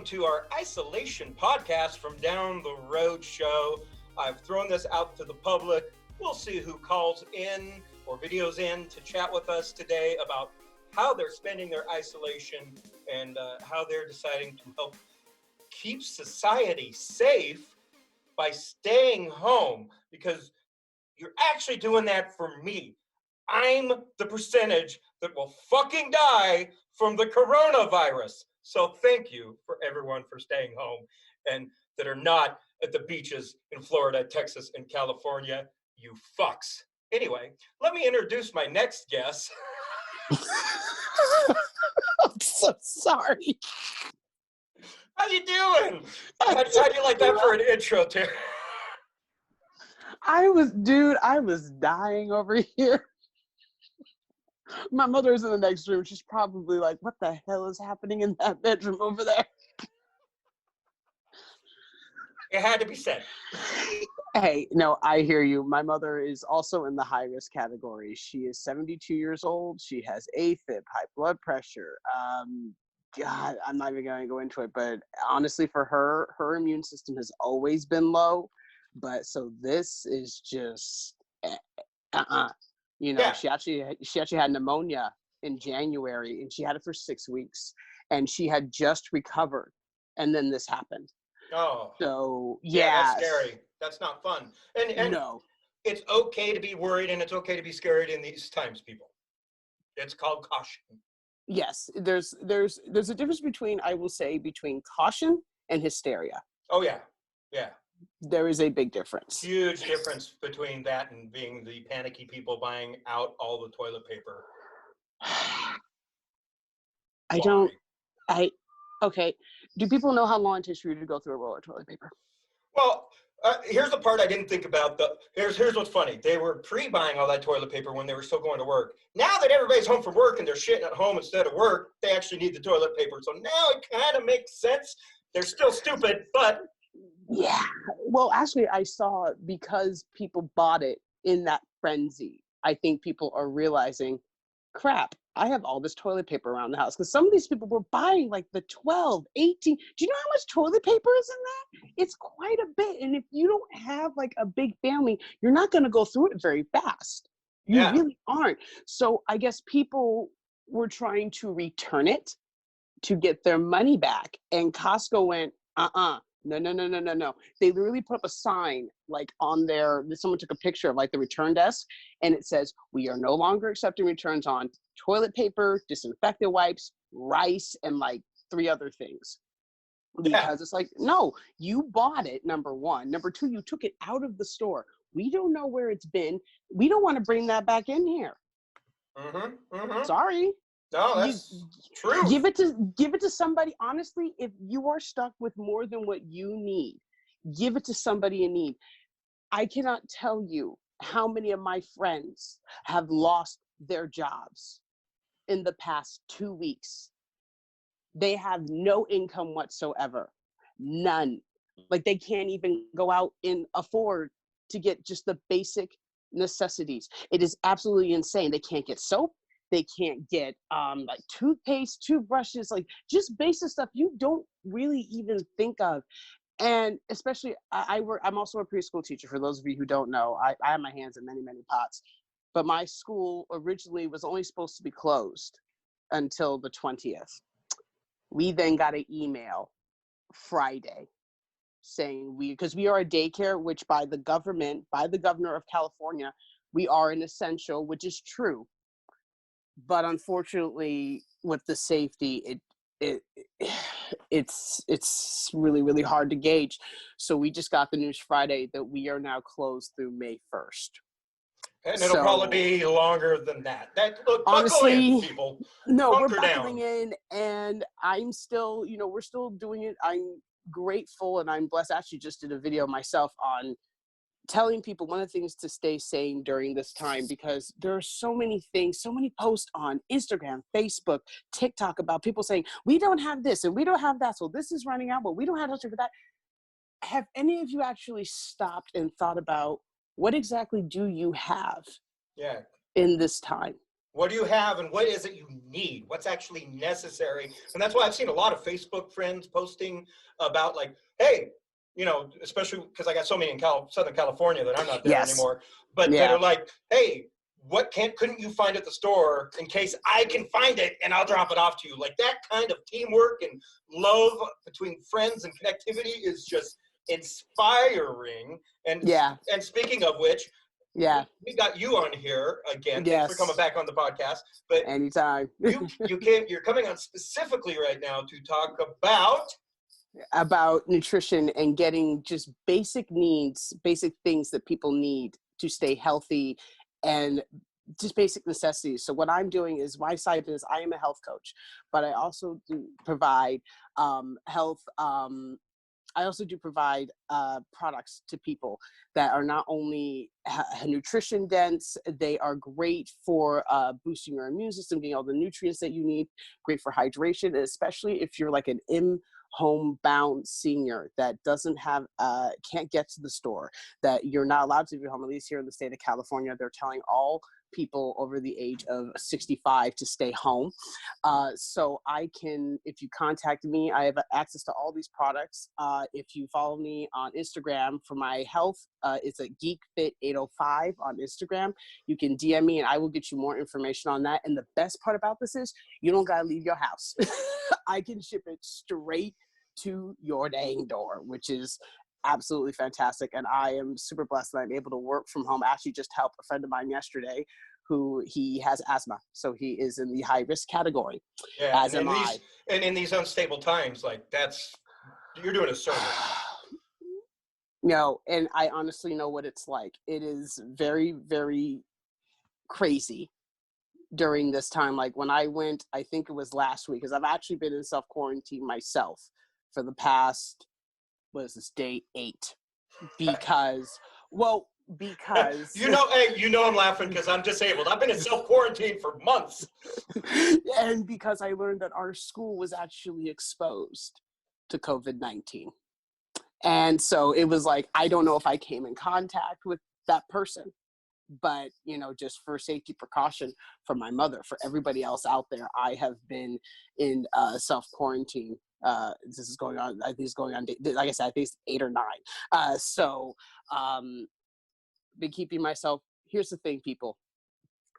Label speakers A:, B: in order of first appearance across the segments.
A: to our isolation podcast from Down the Road Show. I've thrown this out to the public. We'll see who calls in or videos in to chat with us today about how they're spending their isolation and how they're deciding to help keep society safe by staying home, because you're actually doing that for me. I'm the percentage that will fucking die from the coronavirus. So thank you for everyone for staying home and that are not at the beaches in Florida, Texas, and California, you fucks. Anyway, let me introduce my next guest.
B: I'm so sorry.
A: How you doing? How do you like that for an intro, Taryn?
B: I was dying over here. My mother is in the next room. She's probably like, what the hell is happening in that bedroom over there?
A: It had to be said.
B: Hey, no, I hear you. My mother is also in the high risk category. She is 72 years old. She has AFib, high blood pressure. God, I'm not even going to go into it, but honestly, for her immune system has always been low. But so this is just, You know,
A: Yeah.
B: she actually had pneumonia in January, and she had it for 6 weeks, and she had just recovered, and then this happened.
A: Oh.
B: So
A: Yeah, that's scary. That's not fun. And
B: no,
A: it's okay to be worried, and it's okay to be scared in these times, people. It's called caution.
B: yes, there's a difference between, I will say, between caution and hysteria.
A: Oh yeah, yeah.
B: There is a big difference.
A: Huge difference between that and being the panicky people buying out all the toilet paper.
B: Okay. Do people know how long it takes for you to go through a roll of toilet paper?
A: Well, here's the part I didn't think about. Here's what's funny. They were pre-buying all that toilet paper when they were still going to work. Now that everybody's home from work and they're shitting at home instead of work, they actually need the toilet paper. So now it kind of makes sense. They're still stupid, but...
B: Yeah. Well, actually, I saw, because people bought it in that frenzy, I think people are realizing, crap, I have all this toilet paper around the house. Because some of these people were buying like the 12, 18. Do you know how much toilet paper is in that? It's quite a bit. And if you don't have like a big family, you're not going to go through it very fast. You really aren't. So I guess people were trying to return it to get their money back. And Costco went, No. They literally put up a sign like on there. Someone took a picture of like the return desk, and it says, we are no longer accepting returns on toilet paper, disinfectant wipes, rice, and like 3 other things. Because it's like, no, you bought it, number one. Number two, you took it out of the store. We don't know where it's been. We don't want to bring that back in here. Sorry.
A: No, that's true.
B: Give it to somebody. Honestly, if you are stuck with more than what you need, give it to somebody in need. I cannot tell you how many of my friends have lost their jobs in the past 2 weeks. They have no income whatsoever. None. Like, they can't even go out and afford to get just the basic necessities. It is absolutely insane. They can't get soap. They can't get like toothpaste, toothbrushes, like just basic stuff you don't really even think of. And especially, I'm also a preschool teacher. For those of you who don't know, I have my hands in many, many pots. But my school originally was only supposed to be closed until the 20th. We then got an email Friday saying because we are a daycare, which by the governor of California, we are an essential, which is true. But unfortunately, with the safety, it's really, really hard to gauge. So we just got the news Friday that we are now closed through May 1st.
A: And it'll probably be longer than that. Look,
B: honestly,
A: buckle in, people.
B: No,
A: Bunker
B: we're buckling
A: down.
B: in, and I'm still, we're still doing it. I'm grateful and I'm blessed. I actually just did a video myself on telling people one of the things to stay sane during this time, because there are so many things, so many posts on Instagram, Facebook, TikTok about people saying, we don't have this and we don't have that, so this is running out, but we don't have to for that. Have any of you actually stopped and thought about what exactly do you have in this time?
A: What do you have and what is it you need? What's actually necessary? And that's why I've seen a lot of Facebook friends posting about like, hey, you know, especially because I got so many in Southern California that I'm not there anymore, but that are like, hey, what couldn't you find at the store in case I can find it and I'll drop it off to you? Like that kind of teamwork and love between friends and connectivity is just inspiring. And and speaking of which, we got you on here again. Thanks for coming back on the podcast. But
B: anytime.
A: You're coming on specifically right now to talk
B: about nutrition and getting just basic needs, basic things that people need to stay healthy and just basic necessities. So what I'm doing is my side is I am a health coach, but I also do provide health. I also do provide products to people that are not only nutrition dense, they are great for boosting your immune system, getting all the nutrients that you need, great for hydration, especially if you're like an homebound senior that doesn't have, can't get to the store, that you're not allowed to be home, at least here in the state of California. They're telling all people over the age of 65 to stay home. So I can, if you contact me, I have access to all these products. If you follow me on Instagram for my health, it's a GeekFit805 on Instagram. You can DM me and I will get you more information on that. And the best part about this is you don't got to leave your house. I can ship it straight to your dang door, which is absolutely fantastic. And I am super blessed that I'm able to work from home. I actually just helped a friend of mine yesterday who he has asthma. So he is in the high risk category.
A: Yeah, as am I. And in these unstable times, like you're doing a service.
B: No, and I honestly know what it's like. It is very, very crazy during this time. Like when I went, I think it was last week, because I've actually been in self-quarantine myself for the past, what is this, day 8, because
A: you know I'm laughing because I'm disabled. I've been in self-quarantine for months.
B: And because I learned that our school was actually exposed to COVID-19. And so it was like, I don't know if I came in contact with that person, but, you know, just for safety precaution for my mother, for everybody else out there, I have been in self-quarantine. This is going on, I think it's going on, like I said, I think it's 8 or 9. Been keeping myself. Here's the thing, people.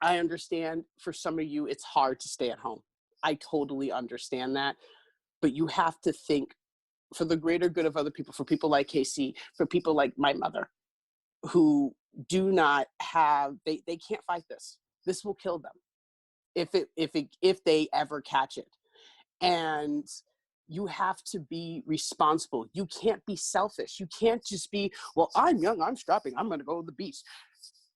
B: I understand for some of you, it's hard to stay at home. I totally understand that. But you have to think for the greater good of other people, for people like KC, for people like my mother, who do not have, they can't fight this. This will kill them if they ever catch it. And you have to be responsible. You can't be selfish. You can't just be, well, I'm young, I'm strapping, I'm going to go to the beach.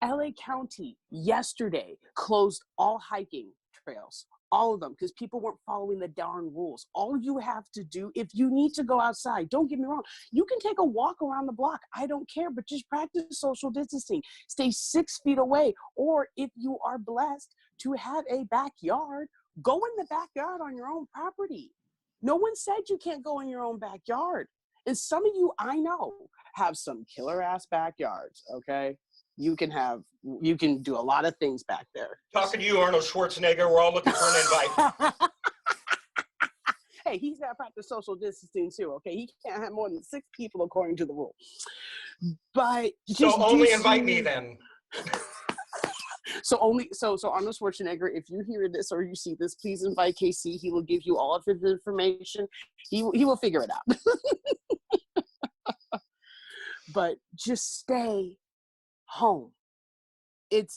B: LA County yesterday closed all hiking trails, all of them, because people weren't following the darn rules. All you have to do, if you need to go outside, don't get me wrong, you can take a walk around the block. I don't care, but just practice social distancing. Stay 6 feet away. Or if you are blessed to have a backyard, go in the backyard on your own property. No one said you can't go in your own backyard. And some of you, I know, have some killer ass backyards, okay? You can do a lot of things back there.
A: Talking to you, Arnold Schwarzenegger, we're all looking for an invite.
B: Hey, he's got to practice social distancing too, okay? He can't have more than 6 people according to the rule. But
A: so only invite me then.
B: So Arnold Schwarzenegger, if you hear this or you see this, please invite KC. He will give you all of his information. He will figure it out. But just stay home.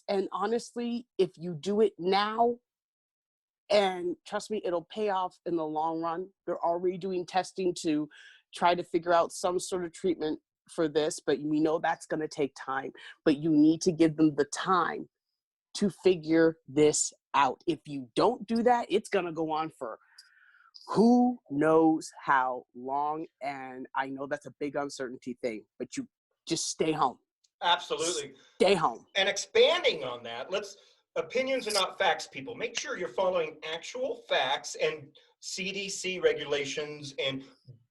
B: And honestly, if you do it now, and trust me, it'll pay off in the long run. They're already doing testing to try to figure out some sort of treatment for this, but we know that's going to take time. But you need to give them the time to figure this out. If you don't do that, it's going to go on for who knows how long. And I know that's a big uncertainty thing, but you just stay home.
A: Absolutely.
B: Stay home.
A: And expanding on that, opinions are not facts, people. Make sure you're following actual facts and CDC regulations and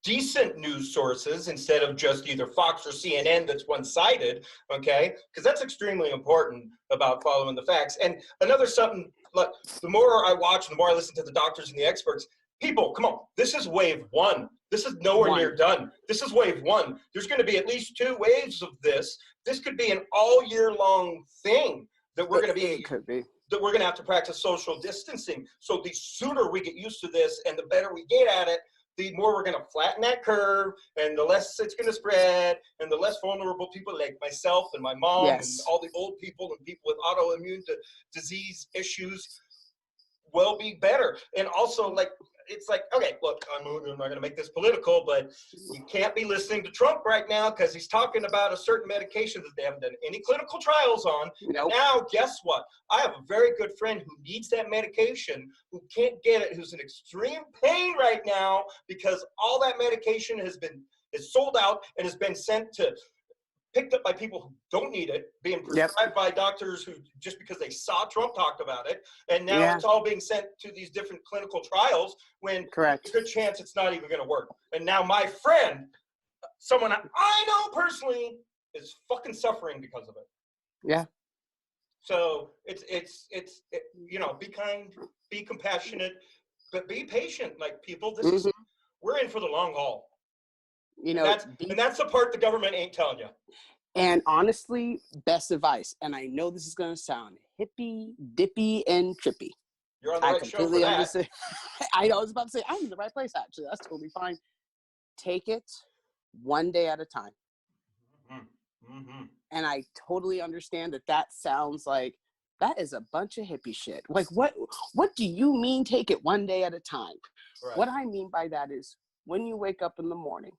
A: decent news sources instead of just either Fox or CNN that's one-sided, okay? Because that's extremely important about following the facts. And another something look, the more I watch, the more I listen to the doctors and the experts, people, come on, this is wave one. This is nowhere near done. This is wave one. There's going to be at least 2 waves of this. This could be an all year long thing that we're going to be. That we're going to have to practice social distancing. So the sooner we get used to this and the better we get at it, the more we're going to flatten that curve, and the less it's going to spread, and the less vulnerable people like myself and my mom and all the old people and people with autoimmune disease issues will be better. And also, like, it's like, okay, look, I'm not going to make this political, but you can't be listening to Trump right now because he's talking about a certain medication that they haven't done any clinical trials on. Nope. And now, guess what? I have a very good friend who needs that medication, who can't get it, who's in extreme pain right now because all that medication is sold out and has been picked up by people who don't need it, being prescribed by doctors who, just because they saw Trump talk about it, and now it's all being sent to these different clinical trials when there's a good chance it's not even going to work. And now my friend, someone I know personally, is fucking suffering because of it. Yeah. So it's you know, be kind, be compassionate, but be patient. Like, people, this is, we're in for the long haul. You know, and that's the part the government ain't telling you.
B: And honestly, best advice, and I know this is going to sound hippy, dippy, and trippy.
A: You're on the right show for that.
B: I was about to say, I'm in the right place, actually. That's totally fine. Take it one day at a time. And I totally understand that sounds like, that is a bunch of hippie shit. Like, what do you mean take it one day at a time? Right. What I mean by that is, when you wake up in the morning,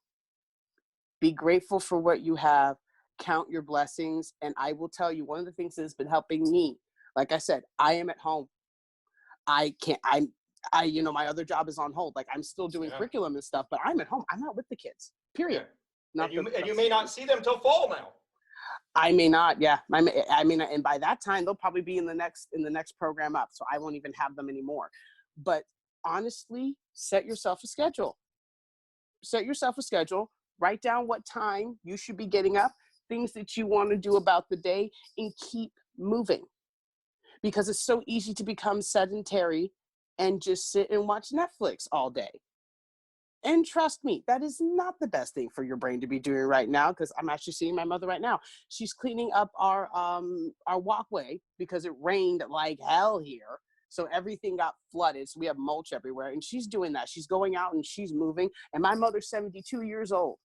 B: be grateful for what you have, count your blessings. And I will tell you, one of the things that has been helping me, like I said, I am at home. You know, my other job is on hold. Like, I'm still doing curriculum and stuff, but I'm at home. I'm not with the kids, period.
A: Yeah. And you may not see them till fall now.
B: I may not. Yeah. I mean, and by that time they'll probably be in the next program up. So I won't even have them anymore. But honestly, set yourself a schedule. Write down what time you should be getting up, things that you want to do about the day, and keep moving. Because it's so easy to become sedentary and just sit and watch Netflix all day. And trust me, that is not the best thing for your brain to be doing right now, because I'm actually seeing my mother right now. She's cleaning up our walkway because it rained like hell here. So everything got flooded. So we have mulch everywhere. And she's doing that. She's going out and she's moving. And my mother's 72 years old.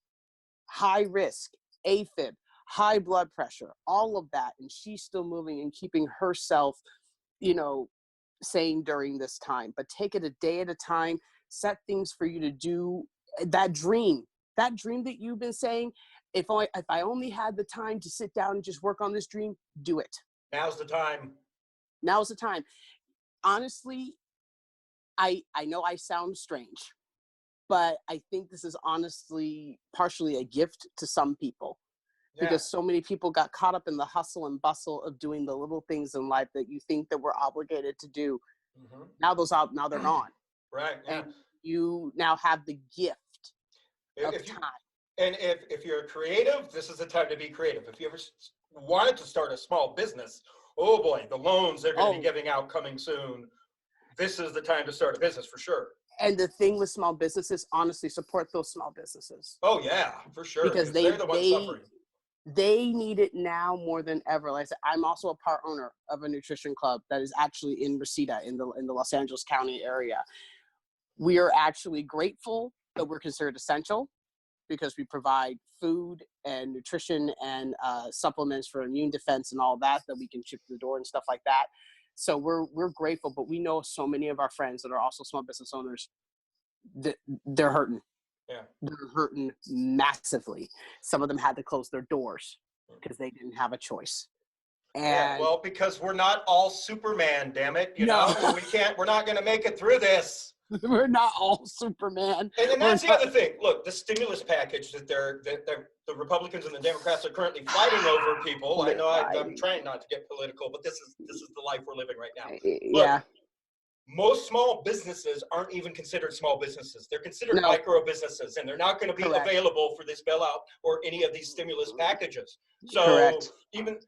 B: High risk, AFib, high blood pressure, all of that. And she's still moving and keeping herself, you know, sane during this time. But take it a day at a time. Set things for you to do. That dream that you've been saying, if I only had the time to sit down and just work on this dream, do it.
A: Now's the time.
B: Honestly, I know I sound strange, but I think this is honestly partially a gift to some people, because so many people got caught up in the hustle and bustle of doing the little things in life that you think that we're obligated to do. Now they're gone.
A: Right. Yeah.
B: And you now have the gift of time.
A: And if you're creative, this is the time to be creative. If you ever wanted to start a small business, oh boy, the loans they're going to be giving out coming soon. This is the time to start a business for sure.
B: And the thing with small businesses, honestly, support those small businesses.
A: Oh yeah, for sure. Because they're the ones suffering.
B: They need it now more than ever. Like I said, I'm also a part owner of a nutrition club that is actually in Reseda in the Los Angeles County area. We are actually grateful that we're considered essential, because we provide food and nutrition and supplements for immune defense and all that we can ship to the door and stuff like that. So we're grateful, but we know so many of our friends that are also small business owners, they're hurting.
A: Yeah.
B: They're hurting massively. Some of them had to close their doors because they didn't have a choice. And
A: well, because we're not all Superman, damn it. You know, we're not going to make it through this.
B: We're not all Superman.
A: And then that's the other thing. Look, the stimulus package that the Republicans and the Democrats are currently fighting over, people. I know I'm trying not to get political, but this is the life we're living right now. Look, most small businesses aren't even considered small businesses. They're considered micro businesses, and they're not going to be available for this bailout or any of these stimulus packages. So even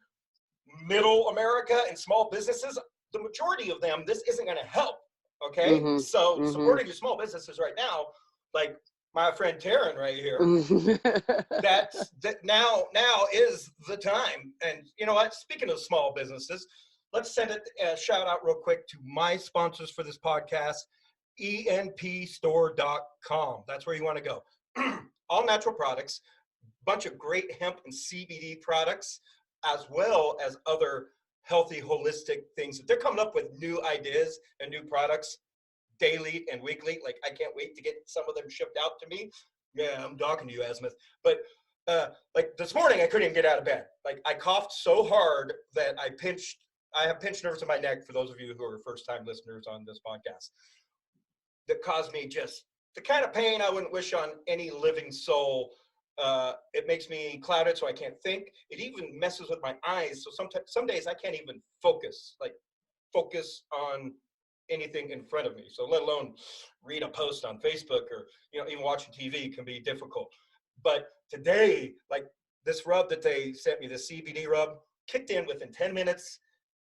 A: middle America and small businesses, the majority of them, this isn't going to help. Okay. So supporting your small businesses right now, like my friend Taryn right here, that now is the time. And you know what? Speaking of small businesses, let's send a shout out real quick to my sponsors for this podcast, enpstore.com. That's where you want to go. All natural products, bunch of great hemp and CBD products, as well as other healthy, holistic things. They're coming up with new ideas and new products daily and weekly. Like, I can't wait to get some of them shipped out to me. Yeah, I'm talking to you, Azimuth. But like this morning, I couldn't even get out of bed. Like, I coughed so hard that I have pinched nerves in my neck, for those of you who are first-time listeners on this podcast, that caused me just the kind of pain I wouldn't wish on any living soul. It makes me clouded, so I can't think. It even messes with my eyes. So some days I can't even focus on anything in front of me. So let alone read a post on Facebook, or even watching TV can be difficult. But today, like, this rub that they sent me, the CBD rub, kicked in within 10 minutes.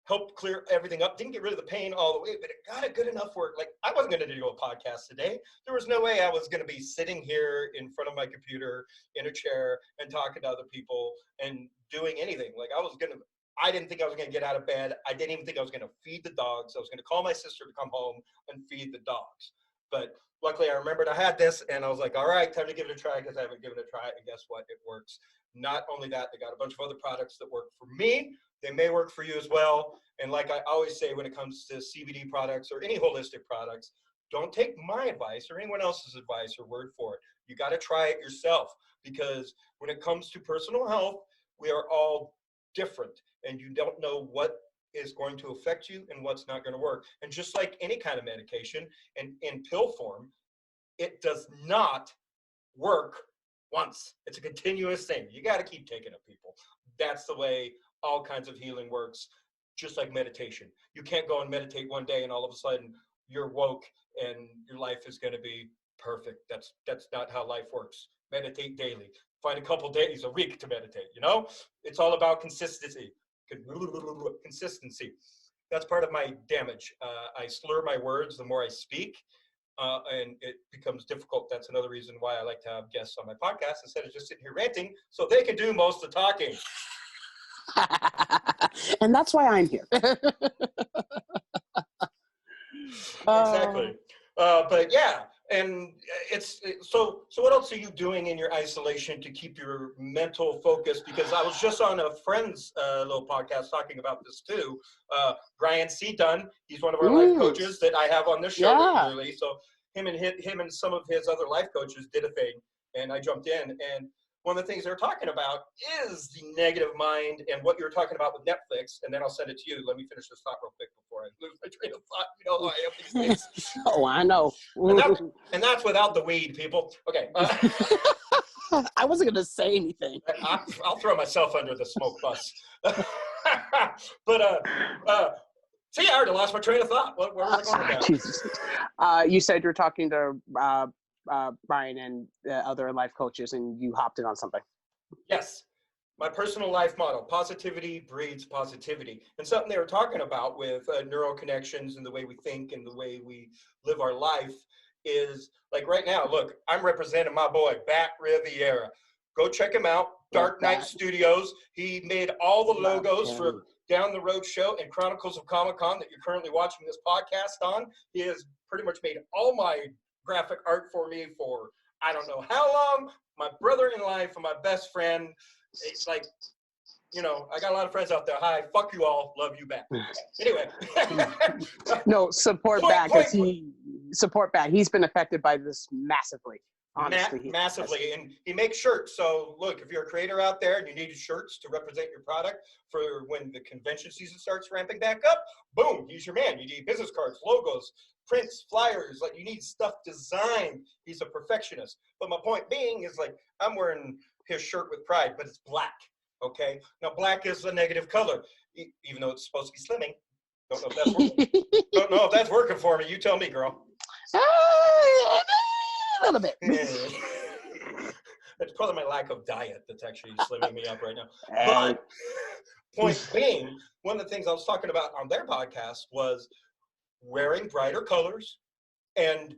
A: Helped clear everything up. Didn't get rid of the pain all the way, but it got it good enough where, like, I wasn't going to do a podcast today. There was no way I was going to be sitting here in front of my computer in a chair and talking to other people and doing anything. Like, I didn't think I was going to get out of bed. I didn't even think I was going to feed the dogs. I was going to call my sister to come home and feed the dogs. But luckily I remembered I had this, and I was like, all right, time to give it a try, because I haven't given it a try. And guess what? It works. Not only that, they got a bunch of other products that work for me. They may work for you as well. And like I always say, when it comes to CBD products or any holistic products, don't take my advice or anyone else's advice or word for it. You got to try it yourself, because when it comes to personal health, we are all different, and you don't know what is going to affect you and what's not going to work. And just like any kind of medication, and in pill form, it does not work once. It's a continuous thing. You got to keep taking it, people. That's the way all kinds of healing works, just like meditation. You can't go and meditate one day and all of a sudden you're woke and your life is going to be perfect. That's not how life works. Meditate daily. Find a couple days a week to meditate, It's all about consistency. Consistency. That's part of my damage. I slur my words the more I speak, and it becomes difficult. That's another reason why I like to have guests on my podcast instead of just sitting here ranting, so they can do most of the talking.
B: And that's why I'm here.
A: Exactly. But yeah, and so what else are you doing in your isolation to keep your mental focus? Because I was just on a friend's little podcast talking about this too. Bryan C. Dunn, he's one of our life coaches that I have on this show regularly. So him and some of his other life coaches did a thing, and I jumped in. And one of the things they're talking about is the negative mind and what you're talking about with Netflix. And then I'll send it to you. Let me finish this thought real quick before I lose my train of thought. You know how I have these things.
B: Oh, I know.
A: And that's without the weed, people. Okay.
B: I wasn't going to say anything.
A: I'll throw myself under the smoke bus. But see, I already lost my train of thought. Where was I going with that?
B: Jesus. You said you're talking to Bryan and other life coaches, and you hopped in on something.
A: Yes. My personal life motto: positivity breeds positivity. And something they were talking about with neural connections and the way we think and the way we live our life is, like, right now, look, I'm representing my boy, Batt Rivera. Go check him out. Dark Nyte Studios. He made all the logos for Down the Road Show and Chronicles of Comic-Con that you're currently watching this podcast on. He has pretty much made all my graphic art for me for I don't know how long. My brother in life and my best friend. It's like, I got a lot of friends out there. Hi, fuck you all. Love you back. Anyway.
B: No, support Batt, because support Batt. He's been affected by this massively. Honestly,
A: massively. And he makes shirts. So look, if you're a creator out there and you need shirts to represent your product for when the convention season starts ramping back up, boom, he's your man. You need business cards, logos, prints, flyers. Like, you need stuff designed. He's a perfectionist. But my point being is, like, I'm wearing his shirt with pride, but it's black. Okay. Now, black is a negative color, even though it's supposed to be slimming. Don't know if that's working. Don't know if that's working for me. You tell me, girl.
B: A little bit.
A: It's probably my lack of diet that's actually slimming me up right now. But point being, one of the things I was talking about on their podcast was wearing brighter colors. And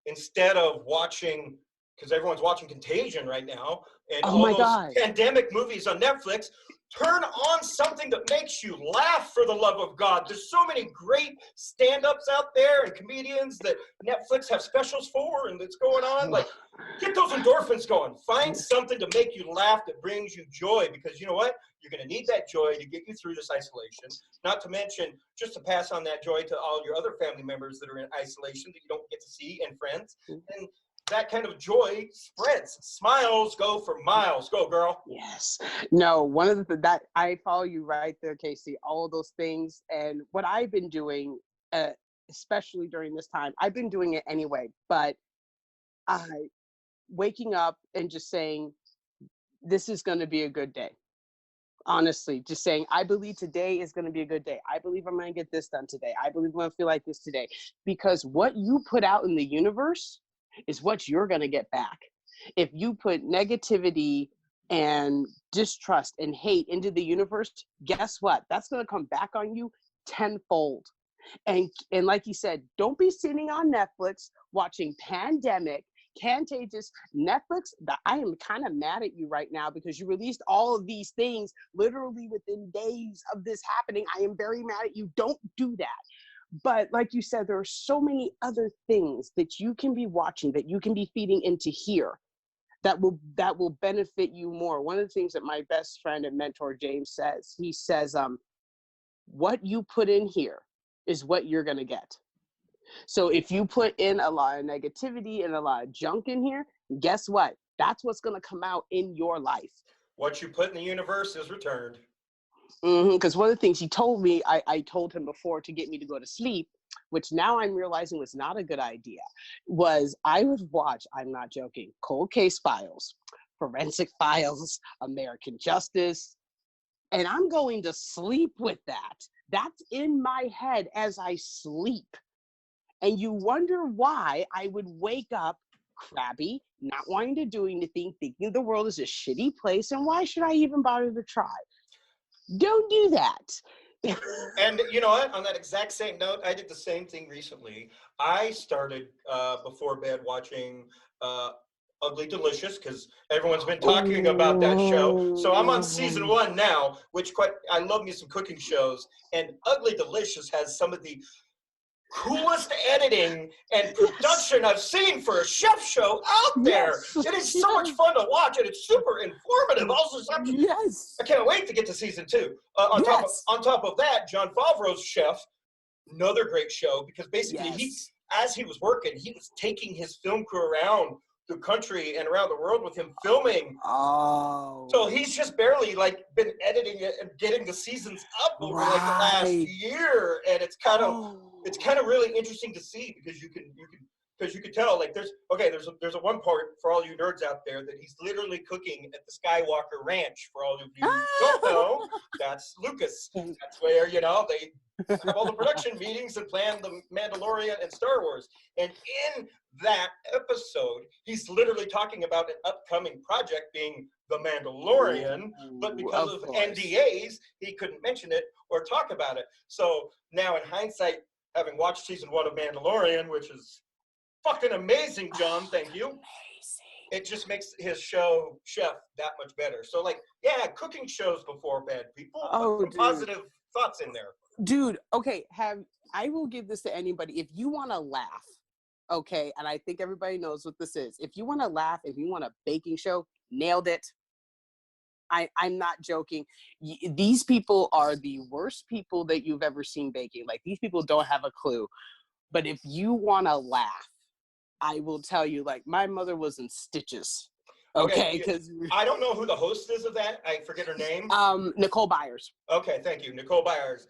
A: instead of watching, because everyone's watching Contagion right now, and all those pandemic movies on Netflix, turn on something that makes you laugh, for the love of God. There's so many great stand-ups out there and comedians that Netflix have specials for and that's going on. Like, get those endorphins going. Find something to make you laugh that brings you joy, because you know what? You're going to need that joy to get you through this isolation. Not to mention, just to pass on that joy to all your other family members that are in isolation that you don't get to see, and friends. And that kind of joy spreads. Smiles go for miles. Go, girl.
B: Yes. No, one of the that I follow you right there, Casey. All of those things, and what I've been doing, especially during this time, I've been doing it anyway. But waking up and just saying, "This is going to be a good day." Honestly, just saying, I believe today is going to be a good day. I believe I'm going to get this done today. I believe I'm going to feel like this today, because what you put out in the universe is what you're going to get back. If you put negativity and distrust and hate into the universe, guess what? That's going to come back on you tenfold. And like you said, don't be sitting on Netflix watching Pandemic, Contagious, Netflix. I am kind of mad at you right now because you released all of these things literally within days of this happening. I am very mad at you. Don't do that. But like you said, there are so many other things that you can be watching, that you can be feeding into here, that will benefit you more. One of the things that my best friend and mentor James says, he says, what you put in here is what you're going to get. So if you put in a lot of negativity and a lot of junk in here, guess what? That's what's going to come out in your life.
A: What you put in the universe is returned.
B: Because one of the things he told me, I told him before to get me to go to sleep, which now I'm realizing was not a good idea, was I would watch, I'm not joking, Cold Case Files, Forensic Files, American Justice, and I'm going to sleep with that. That's in my head as I sleep. And you wonder why I would wake up crabby, not wanting to do anything, thinking the world is a shitty place, and why should I even bother to try? Don't do that.
A: And you know what? On that exact same note, I did the same thing recently. I started before bed watching Ugly Delicious, because everyone's been talking about that show. So I'm on season 1 now, which I love me some cooking shows. And Ugly Delicious has some of the coolest editing and production I've seen for a chef show out there. It is so much fun to watch, and it's super informative. Also, I can't wait to get to season 2. On top of that, Jon Favreau's Chef, another great show, because basically as he was working, he was taking his film crew around the country and around the world with him filming. So he's just barely been editing it and getting the seasons up over the last year, and it's kind of really interesting to see, because you can tell there's a one part for all you nerds out there that he's literally cooking at the Skywalker Ranch. For all of you who don't know, that's Lucas. That's where they have all the production meetings and plan the Mandalorian and Star Wars. And in that episode, he's literally talking about an upcoming project being The Mandalorian, but because of NDAs, he couldn't mention it or talk about it. So now in hindsight, having watched season 1 of Mandalorian, which is fucking amazing, John, thank you. It just makes his show, Chef, that much better. So cooking shows before bed, people. Put some positive thoughts in there.
B: Dude, okay, I will give this to anybody. If you want to laugh, okay, and I think everybody knows what this is. If you want to laugh, if you want a baking show, nailed it. I'm not joking. These people are the worst people that you've ever seen baking. These people don't have a clue. But if you want to laugh, I will tell you, my mother was in stitches. Okay, because
A: I don't know who the host is of that. I forget her name.
B: Nicole Byers.
A: Okay, thank you, Nicole Byers.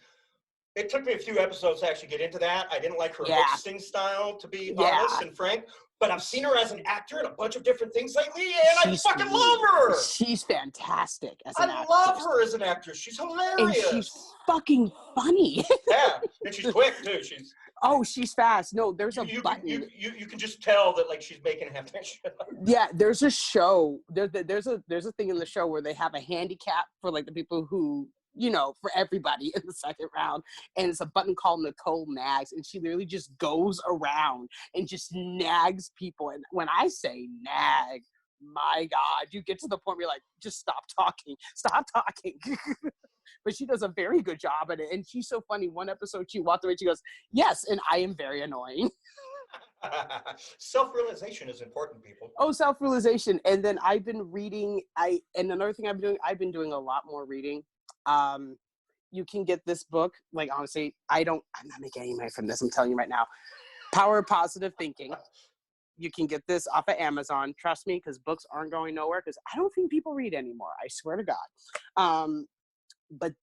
A: It took me a few episodes to actually get into that. I didn't like her hosting style, to be honest and frank. but I've seen her as an actor in a bunch of different things lately, and I fucking love her.
B: She's fantastic as an actress.
A: I love her as an actress. She's hilarious.
B: And she's fucking funny.
A: Yeah, and she's quick too.
B: She's fast. No, there's a button.
A: You can just tell that like she's making half that shit up.
B: Yeah, there's a show. There's a thing in the show where they have a handicap for like the people who, for everybody in the second round. And it's a button called Nicole Nags. And she literally just goes around and just nags people. And when I say nag, my God, you get to the point where you're like, just stop talking. But she does a very good job at it. And she's so funny. One episode, she walked away, she goes, yes, and I am very annoying.
A: Self-realization is important, people.
B: Oh, self-realization. And then I've been reading, and another thing I've been doing a lot more reading. You can get this book, like honestly, I'm not making any money from this, I'm telling you right now. Power of Positive Thinking. You can get this off of Amazon. Trust me, because books aren't going nowhere, because I don't think people read anymore. I swear to God. But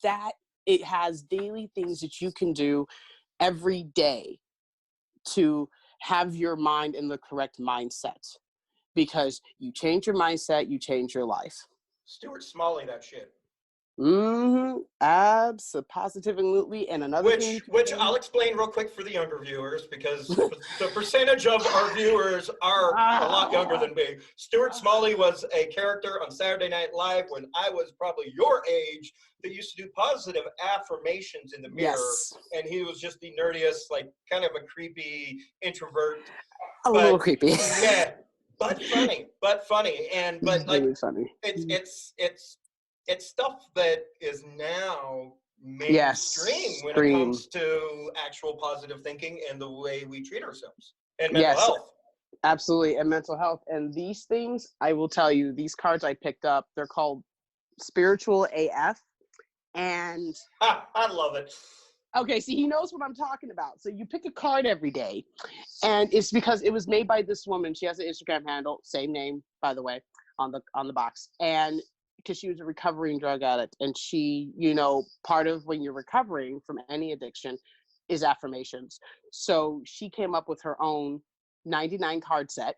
B: it has daily things that you can do every day to have your mind in the correct mindset. Because you change your mindset, you change your life.
A: Stuart Smalley, that shit.
B: Positively. And another thing,
A: which I'll explain real quick for the younger viewers, because the percentage of our viewers are a lot younger than me. Stuart Smalley was a character on Saturday Night Live when I was probably your age that used to do positive affirmations in the mirror.
B: Yes.
A: And he was just the nerdiest, like kind of a creepy introvert.
B: A little creepy.
A: Yeah, but funny. And but like
B: really funny.
A: It's stuff that is now mainstream when it comes to actual positive thinking and the way we treat ourselves and mental health.
B: Absolutely, and mental health. And these things, I will tell you, these cards I picked up, they're called Spiritual AF. And
A: I love it.
B: Okay, see, he knows what I'm talking about. So you pick a card every day, and it's because it was made by this woman. She has an Instagram handle, same name, by the way, on the box. And because she was a recovering drug addict, and she, part of when you're recovering from any addiction is affirmations. So she came up with her own 99 card set,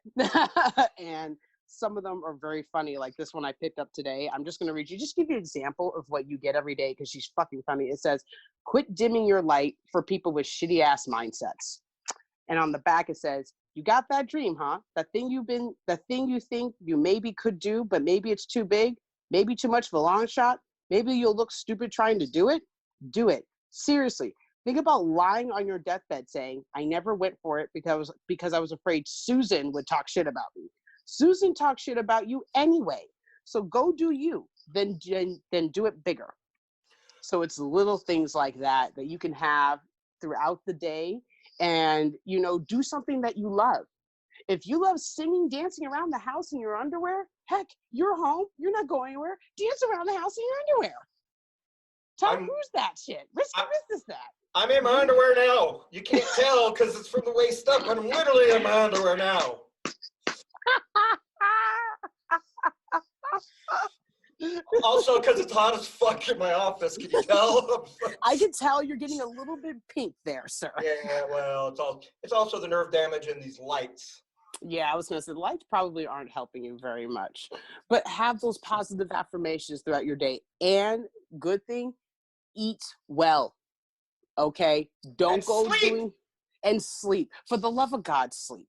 B: and some of them are very funny. Like this one I picked up today. I'm just going to read you, just give you an example of what you get every day, because she's fucking funny. It says, quit dimming your light for people with shitty ass mindsets. And on the back it says, you got that dream, huh? That thing you think you maybe could do, but maybe it's too big. Maybe too much of a long shot. Maybe you'll look stupid trying to do it. Do it. Seriously. Think about lying on your deathbed saying, I never went for it because I was afraid Susan would talk shit about me. Susan talks shit about you anyway. So go do you. Then do it bigger. So it's little things like that you can have throughout the day, and, do something that you love. If you love singing, dancing around the house in your underwear, heck, you're home. You're not going anywhere. Dance around the house in your underwear. Tom Cruise that shit. Risky business that.
A: I'm in my underwear now. You can't tell because it's from the waist up, but I'm literally in my underwear now. Also, because it's hot as fuck in my office. Can you tell?
B: I can tell you're getting a little bit pink there, sir.
A: Yeah, well, it's also the nerve damage in these lights.
B: Yeah, I was going to say, the lights probably aren't helping you very much. But have those positive affirmations throughout your day. And good thing, eat well. Okay? Don't go doing... And sleep. For the love of God, sleep.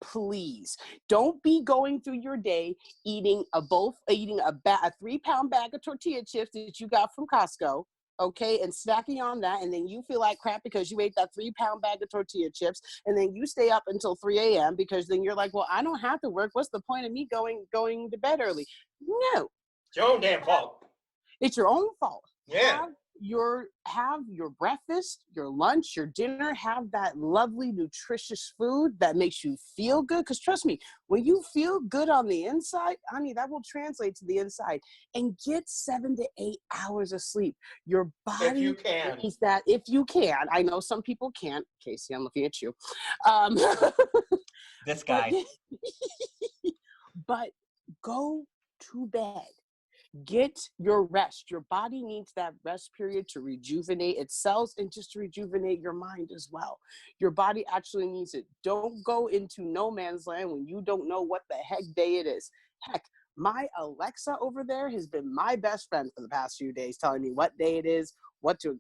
B: Please. Don't be going through your day eating a 3-pound bag of tortilla chips that you got from Costco. Okay, and snacking on that, and then you feel like crap because you ate that 3-pound bag of tortilla chips, and then you stay up until 3 a.m. because then you're like, well, I don't have to work. What's the point of me going to bed early? No.
A: It's your own damn fault.
B: It's your own fault.
A: Yeah.
B: Have your breakfast, your lunch, your dinner, have that lovely, nutritious food that makes you feel good. Because trust me, when you feel good on the inside, honey, that will translate to the inside. And get 7 to 8 hours of sleep. Your body needs that. If you can. I know some people can't. Casey, I'm looking at you.
A: This guy.
B: But go to bed. Get your rest. Your body needs that rest period to rejuvenate its cells and just to rejuvenate your mind as well. Your body actually needs it. Don't go into no man's land when you don't know what the heck day it is. Heck, my Alexa over there has been my best friend for the past few days, telling me what day it is, what the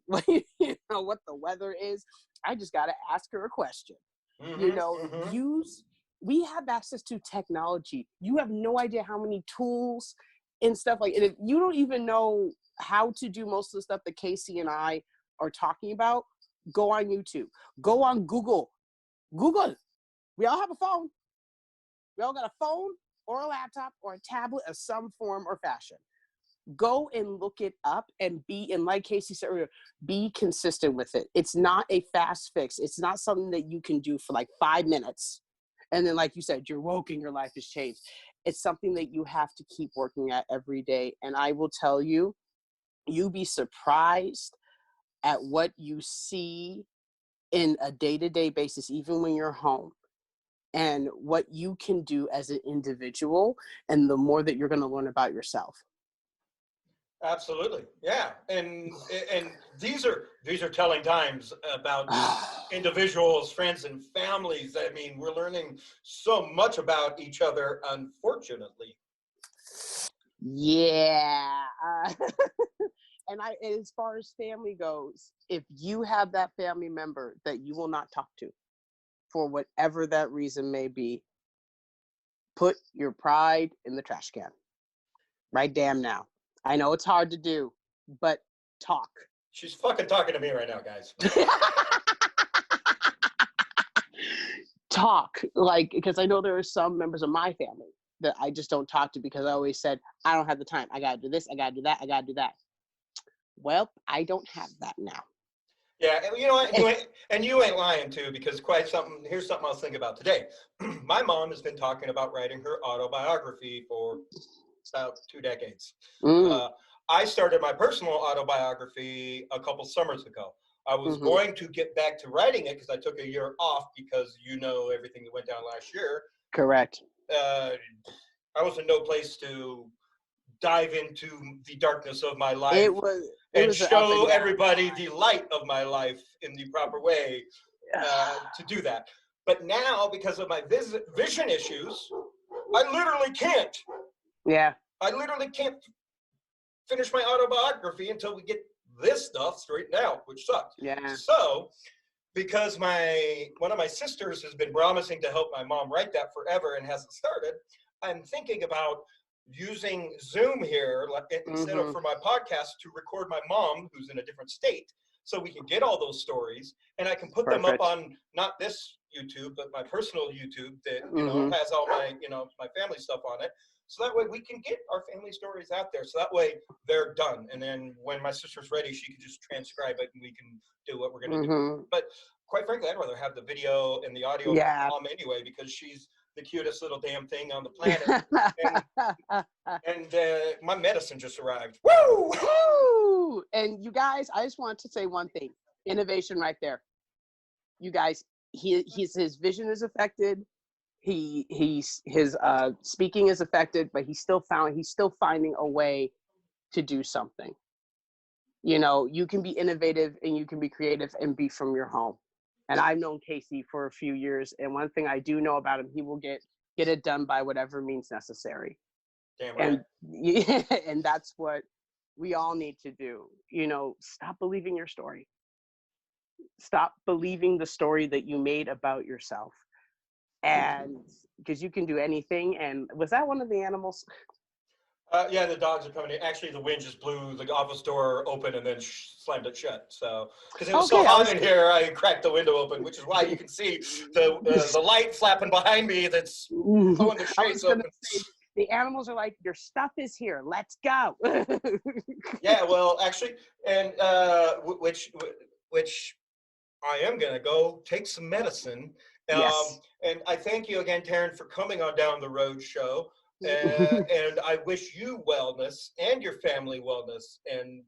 B: weather is. I just got to ask her a question. We have access to technology. You have no idea how many tools and stuff and if you don't even know how to do most of the stuff that Casey and I are talking about, go on YouTube, go on Google. We all have a phone. We all got a phone or a laptop or a tablet of some form or fashion. Go and look it up and like Casey said earlier, be consistent with it. It's not a fast fix. It's not something that you can do for like 5 minutes. And then, like you said, you're woke and your life has changed. It's something that you have to keep working at every day. And I will tell you, you'll be surprised at what you see in a day-to-day basis, even when you're home, and what you can do as an individual, and the more that you're going to learn about yourself.
A: Absolutely. Yeah. And these are telling times about individuals, friends, and families. I mean, we're learning so much about each other, unfortunately.
B: Yeah. And as far as family goes, if you have that family member that you will not talk to for whatever that reason may be, put your pride in the trash can. Right damn now. I know it's hard to do, but talk.
A: She's fucking talking to me right now, guys.
B: Talk, because I know there are some members of my family that I just don't talk to because I always said, I don't have the time. I got to do this. I got to do that. I got to do that. Well, I don't have that now.
A: Yeah, and you know what? You ain't lying too, because here's something I was thinking about today. My mom has been talking about writing her autobiography for about 2 decades. I started my personal autobiography a couple summers ago. I was going to get back to writing it because I took a year off because everything that went down last year.
B: Correct.
A: I was in no place to dive into the darkness of my life and show everybody the light of my life in the proper way to do that. But now, because of my vision issues, I literally can't.
B: Yeah.
A: I literally can't finish my autobiography until we get this stuff straightened out, which sucks.
B: Yeah.
A: So, because one of my sisters has been promising to help my mom write that forever and hasn't started, I'm thinking about using Zoom here instead of for my podcast to record my mom, who's in a different state, so we can get all those stories and I can put them up on not this YouTube, but my personal YouTube that has all my my family stuff on it. So that way we can get our family stories out there. So that way they're done. And then when my sister's ready, she can just transcribe it and we can do what we're going to do. But quite frankly, I'd rather have the video and the audio of my mom anyway, because she's the cutest little damn thing on the planet. and my medicine just arrived. Woo!
B: Woo! And you guys, I just want to say one thing. Innovation right there. You guys, his vision is affected. His speaking is affected, but he's still finding a way to do something. You can be innovative and you can be creative and be from your home. And I've known Casey for a few years, and one thing I do know about him, he will get it done by whatever means necessary.
A: Damn right.
B: And that's what we all need to do. Stop believing your story. Stop believing the story that you made about yourself. And because you can do anything. And was that one of the animals?
A: Yeah, the dogs are coming in. Actually, the wind just blew the office door open and then slammed it shut. So, because it was so hot in here, I cracked the window open, which is why you can see the light flapping behind me that's blowing the shades open.
B: The animals are like, your stuff is here. Let's go.
A: Yeah, well, actually, and which I am gonna go take some medicine.
B: Yes.
A: And I thank you again, Taryn, for coming on Down the Road show. And I wish you wellness and your family wellness and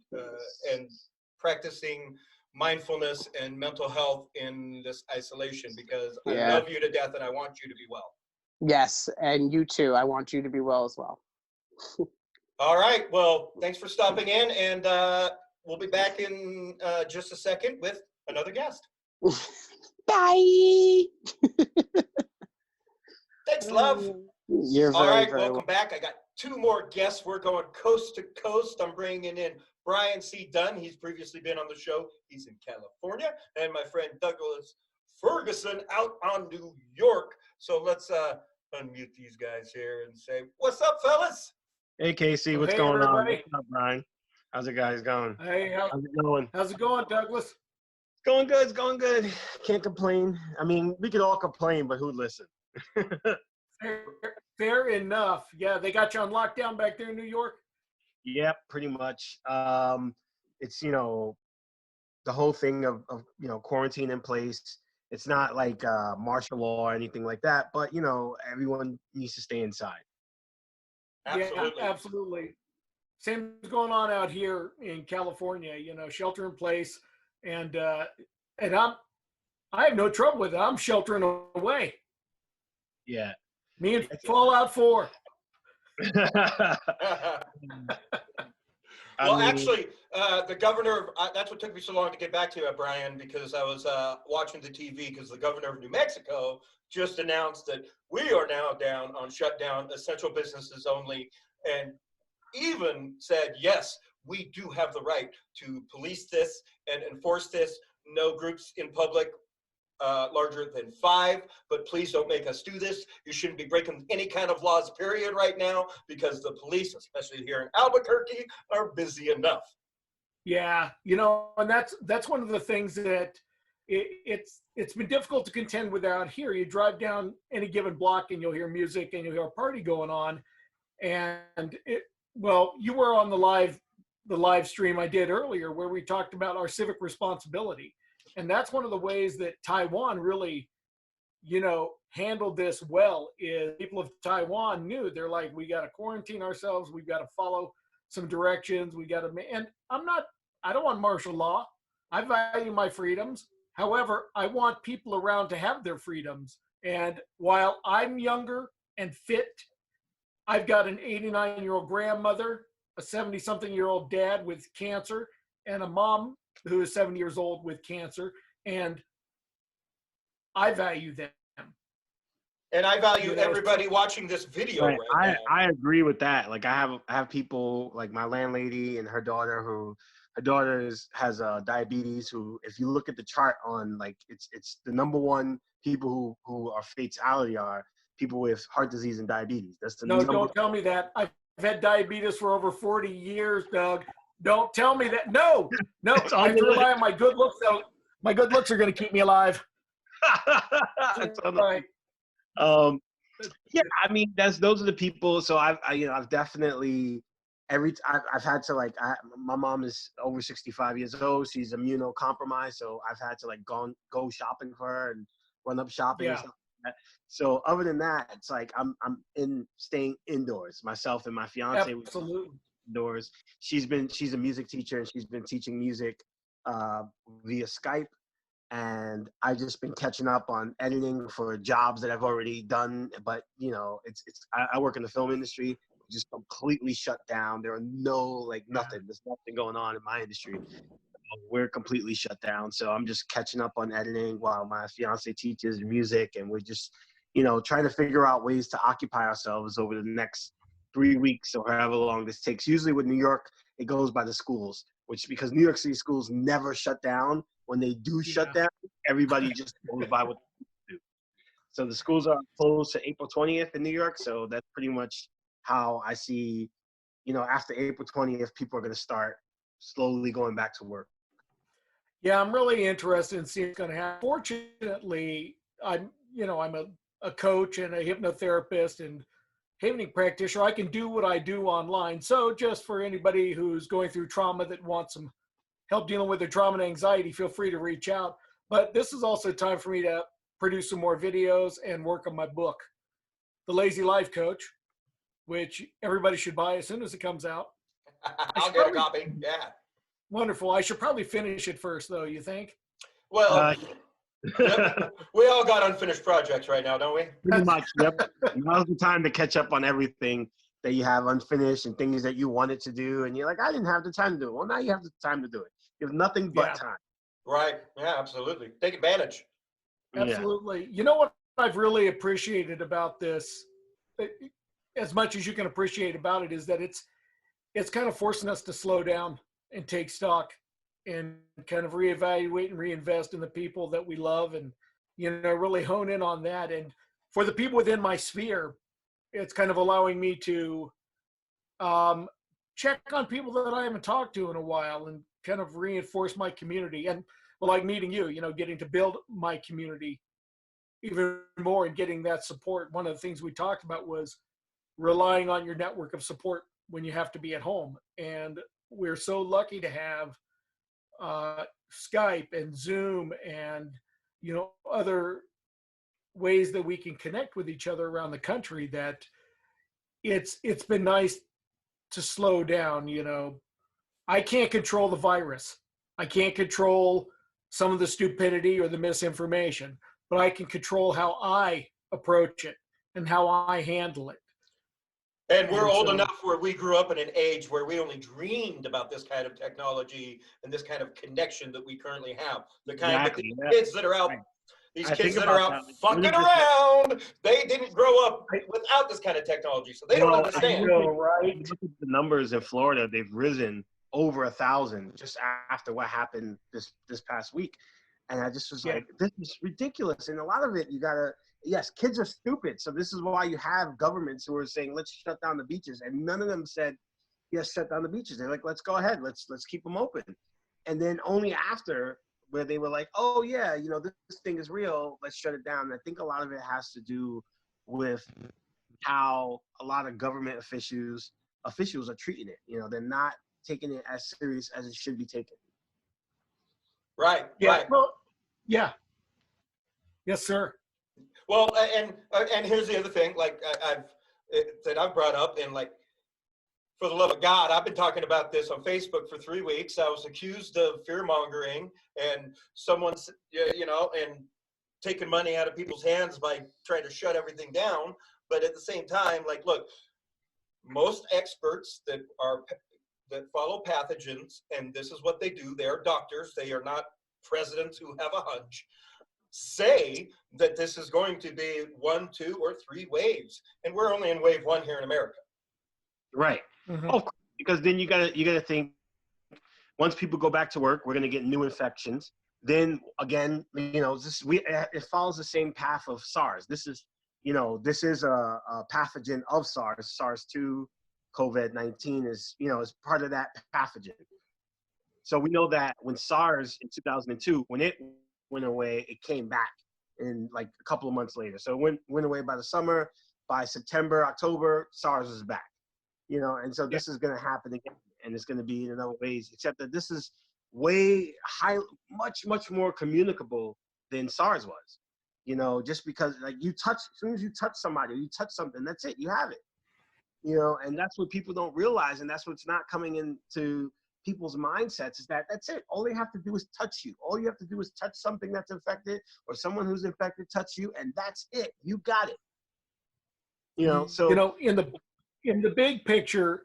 A: practicing mindfulness and mental health in this isolation, because I love you to death and I want you to be well.
B: Yes, and you too. I want you to be well as well.
A: All right. Well, thanks for stopping in, and we'll be back in just a second with another guest.
B: Bye.
A: Thanks, love.
B: You're
A: All
B: very,
A: right,
B: very
A: welcome back. I got two more guests. We're going coast to coast. I'm bringing in Bryan C. Dunn. He's previously been on the show. He's in California. And my friend Douglas Ferguson out on New York. So let's unmute these guys here and say, what's up, fellas?
C: Hey, Casey, what's going on? What's up, Brian? How's it guys going?
D: Hey,
C: how's it going?
D: How's it going, Douglas?
C: It's going good. It's going good. Can't complain. I mean, we could all complain, but who'd listen?
D: Fair enough. Yeah, they got you on lockdown back there in New York?
C: Yep, pretty much. It's, the whole thing of quarantine in place. It's not like martial law or anything like that, but, everyone needs to stay inside.
A: Absolutely.
D: Yeah, absolutely. Same is going on out here in California, shelter in place. And I have no trouble with it. I'm sheltering away.
C: Yeah.
D: Me and Fallout 4.
A: Well, actually, the governor, that's what took me so long to get back to you, Brian, because I was watching the TV because the governor of New Mexico just announced that we are now down on shutdown, essential businesses only, and even said, yes, we do have the right to police this and enforce this. No groups in public larger than 5, but please don't make us do this. You shouldn't be breaking any kind of laws, period, right now, because the police, especially here in Albuquerque, are busy enough.
D: Yeah, and that's one of the things that it's been difficult to contend with out here. You drive down any given block and you'll hear music and you'll hear a party going on. And you were on the live stream I did earlier where we talked about our civic responsibility. And that's one of the ways that Taiwan really, handled this well is people of Taiwan knew they're like, we got to quarantine ourselves. We've got to follow some directions. And I don't want martial law. I value my freedoms. However, I want people around to have their freedoms. And while I'm younger and fit, I've got an 89-year-old grandmother, a 70-something-year-old dad with cancer, and a mom who is 70 years old with cancer. And I value them.
A: And I value everybody watching this video right now.
C: I agree with that. Like I have people like my landlady and her daughter has diabetes, who, if you look at the chart on, like, it's the number one people who are fatality are people with heart disease and diabetes. That's the number.
D: Don't tell me that. I've had diabetes for over 40 years, Doug. Don't tell me that. No, I have to rely on my good looks. So my good looks are going to keep me alive. Right.
C: Yeah, I mean, those are the people. So I've definitely I've had to, like, my mom is over 65 years old. She's immunocompromised, so I've had to, like, go shopping for her and run up shopping and stuff like that. So other than that, it's like I'm staying indoors. Myself and my fiance,
D: absolutely,
C: indoors. She's a music teacher, and she's been teaching music via Skype. And I've just been catching up on editing for jobs that I've already done. But I work in the film industry, just completely shut down. There are nothing. There's nothing going on in my industry. We're completely shut down. So I'm just catching up on editing while my fiance teaches music, and we're just, trying to figure out ways to occupy ourselves over the next 3 weeks or however long this takes. Usually with New York, it goes by the schools, because New York City schools never shut down. When they do shut down, everybody just goes by what they do. So the schools are closed to April 20th in New York. So that's pretty much how I see, after April 20th, people are going to start slowly going back to work.
D: Yeah, I'm really interested in seeing what's going to happen. Fortunately, I'm a coach and a hypnotherapist and hypnotic practitioner. I can do what I do online. So just for anybody who's going through trauma that wants some help dealing with their trauma and anxiety, feel free to reach out. But this is also time for me to produce some more videos and work on my book, The Lazy Life Coach, which everybody should buy as soon as it comes out.
A: I'll get a copy. Yeah.
D: Wonderful. I should probably finish it first, though, you think?
A: Well, we all got unfinished projects right now, don't we?
C: Pretty much, yep. Now's the time to catch up on everything that you have unfinished and things that you wanted to do. And you're like, I didn't have the time to do it. Well, now you have the time to do it. You have nothing but time.
A: Right. Yeah, absolutely. Take advantage.
D: Absolutely. Yeah. You know what I've really appreciated about this, as much as you can appreciate about it, is that it's kind of forcing us to slow down and take stock and kind of reevaluate and reinvest in the people that we love, and, you know, really hone in on that. And for the people within my sphere, it's kind of allowing me to check on people that I haven't talked to in a while and kind of reinforce my community. And well, like meeting you, you know, getting to build my community even more and getting that support. One of the things we talked about was relying on your network of support when you have to be at home. And we're so lucky to have Skype and Zoom and, you know, other ways that we can connect with each other around the country, that it's been nice to slow down. You know, I can't control the virus. I can't control some of the stupidity or the misinformation, but I can control how I approach it and how I handle it.
A: And we're old enough where we grew up in an age where we only dreamed about this kind of technology and this kind of connection that we currently have. The kind of kids that are out, these kids that are out fucking around, they didn't grow up without this kind of technology, so they don't understand.
C: Right? Look at the numbers in Florida; they've risen over 1,000 just after what happened this past week, and I just was like, this is ridiculous. And a lot of it, you gotta. Yes, kids are stupid. So this is why you have governments who are saying, let's shut down the beaches. And none of them said, yes, shut down the beaches. They're like, let's go ahead. Let's keep them open. And then only after, where they were like, oh yeah, you know, this thing is real, let's shut it down. And I think a lot of it has to do with how a lot of government officials are treating it. You know, they're not taking it as serious as it should be taken.
A: Right.
D: Yeah.
A: Right.
D: Well, yeah. Yes, sir.
A: Well, and here's the other thing, like I've brought up, and like, for the love of God, I've been talking about this on Facebook for 3 weeks. I was accused of fear mongering and someone's, you know, and taking money out of people's hands by trying to shut everything down. But at the same time, like, look, most experts that follow pathogens, and this is what they do. They are doctors. They are not presidents who have a hunch. Say that this is going to be 1, 2, or 3 waves, and we're only in wave 1 here in America.
C: Right. Mm-hmm. Oh, because then you gotta think, once people go back to work, we're gonna get new infections. Then again, you know, it follows the same path of SARS. This is a pathogen of SARS. SARS-2, COVID-19 is part of that pathogen. So we know that when SARS in 2002, when it went away, it came back in like a couple of months later. So it went away by the summer. By September, October, SARS was back. You know, and so this is going to happen again, and it's going to be in other ways, except that this is much more communicable than SARS was. You know, just because like as soon as you touch somebody, or you touch something, that's it, you have it. You know, and that's what people don't realize, and that's what's not coming into people's mindsets, is that's it. All they have to do is touch you. All you have to do is touch something that's infected, or someone who's infected touch you, and that's it. You got it. You know, so
D: you know, in the big picture,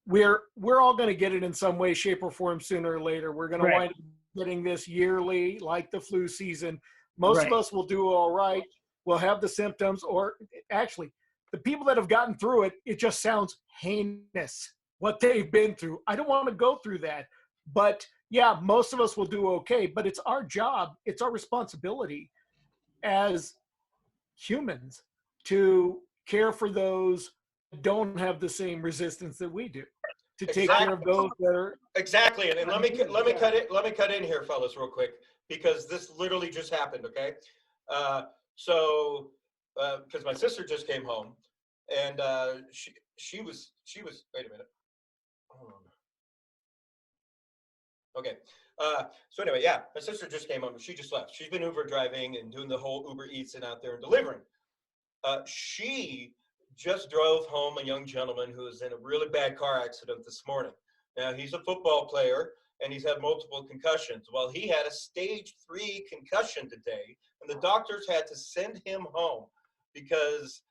D: we're all going to get it in some way, shape, or form sooner or later. We're going to wind up getting this yearly, like the flu season. Most of us will do all right. We'll have the symptoms, or actually, the people that have gotten through it, it just sounds heinous what they've been through. I don't want to go through that. But yeah, most of us will do okay. But it's our job, it's our responsibility as humans to care for those that don't have the same resistance that we do, to take care of those that are
A: exactly. And let me cut in here, fellas, real quick, because this literally just happened. Okay, because my sister just came home, and she was wait a minute. Hold on. Okay. So anyway, yeah, my sister just came home. She just left. She's been Uber driving and doing the whole Uber Eats and out there and delivering. She just drove home a young gentleman who was in a really bad car accident this morning. Now, he's a football player, and he's had multiple concussions. Well, he had a stage 3 concussion today, and the doctors had to send him home because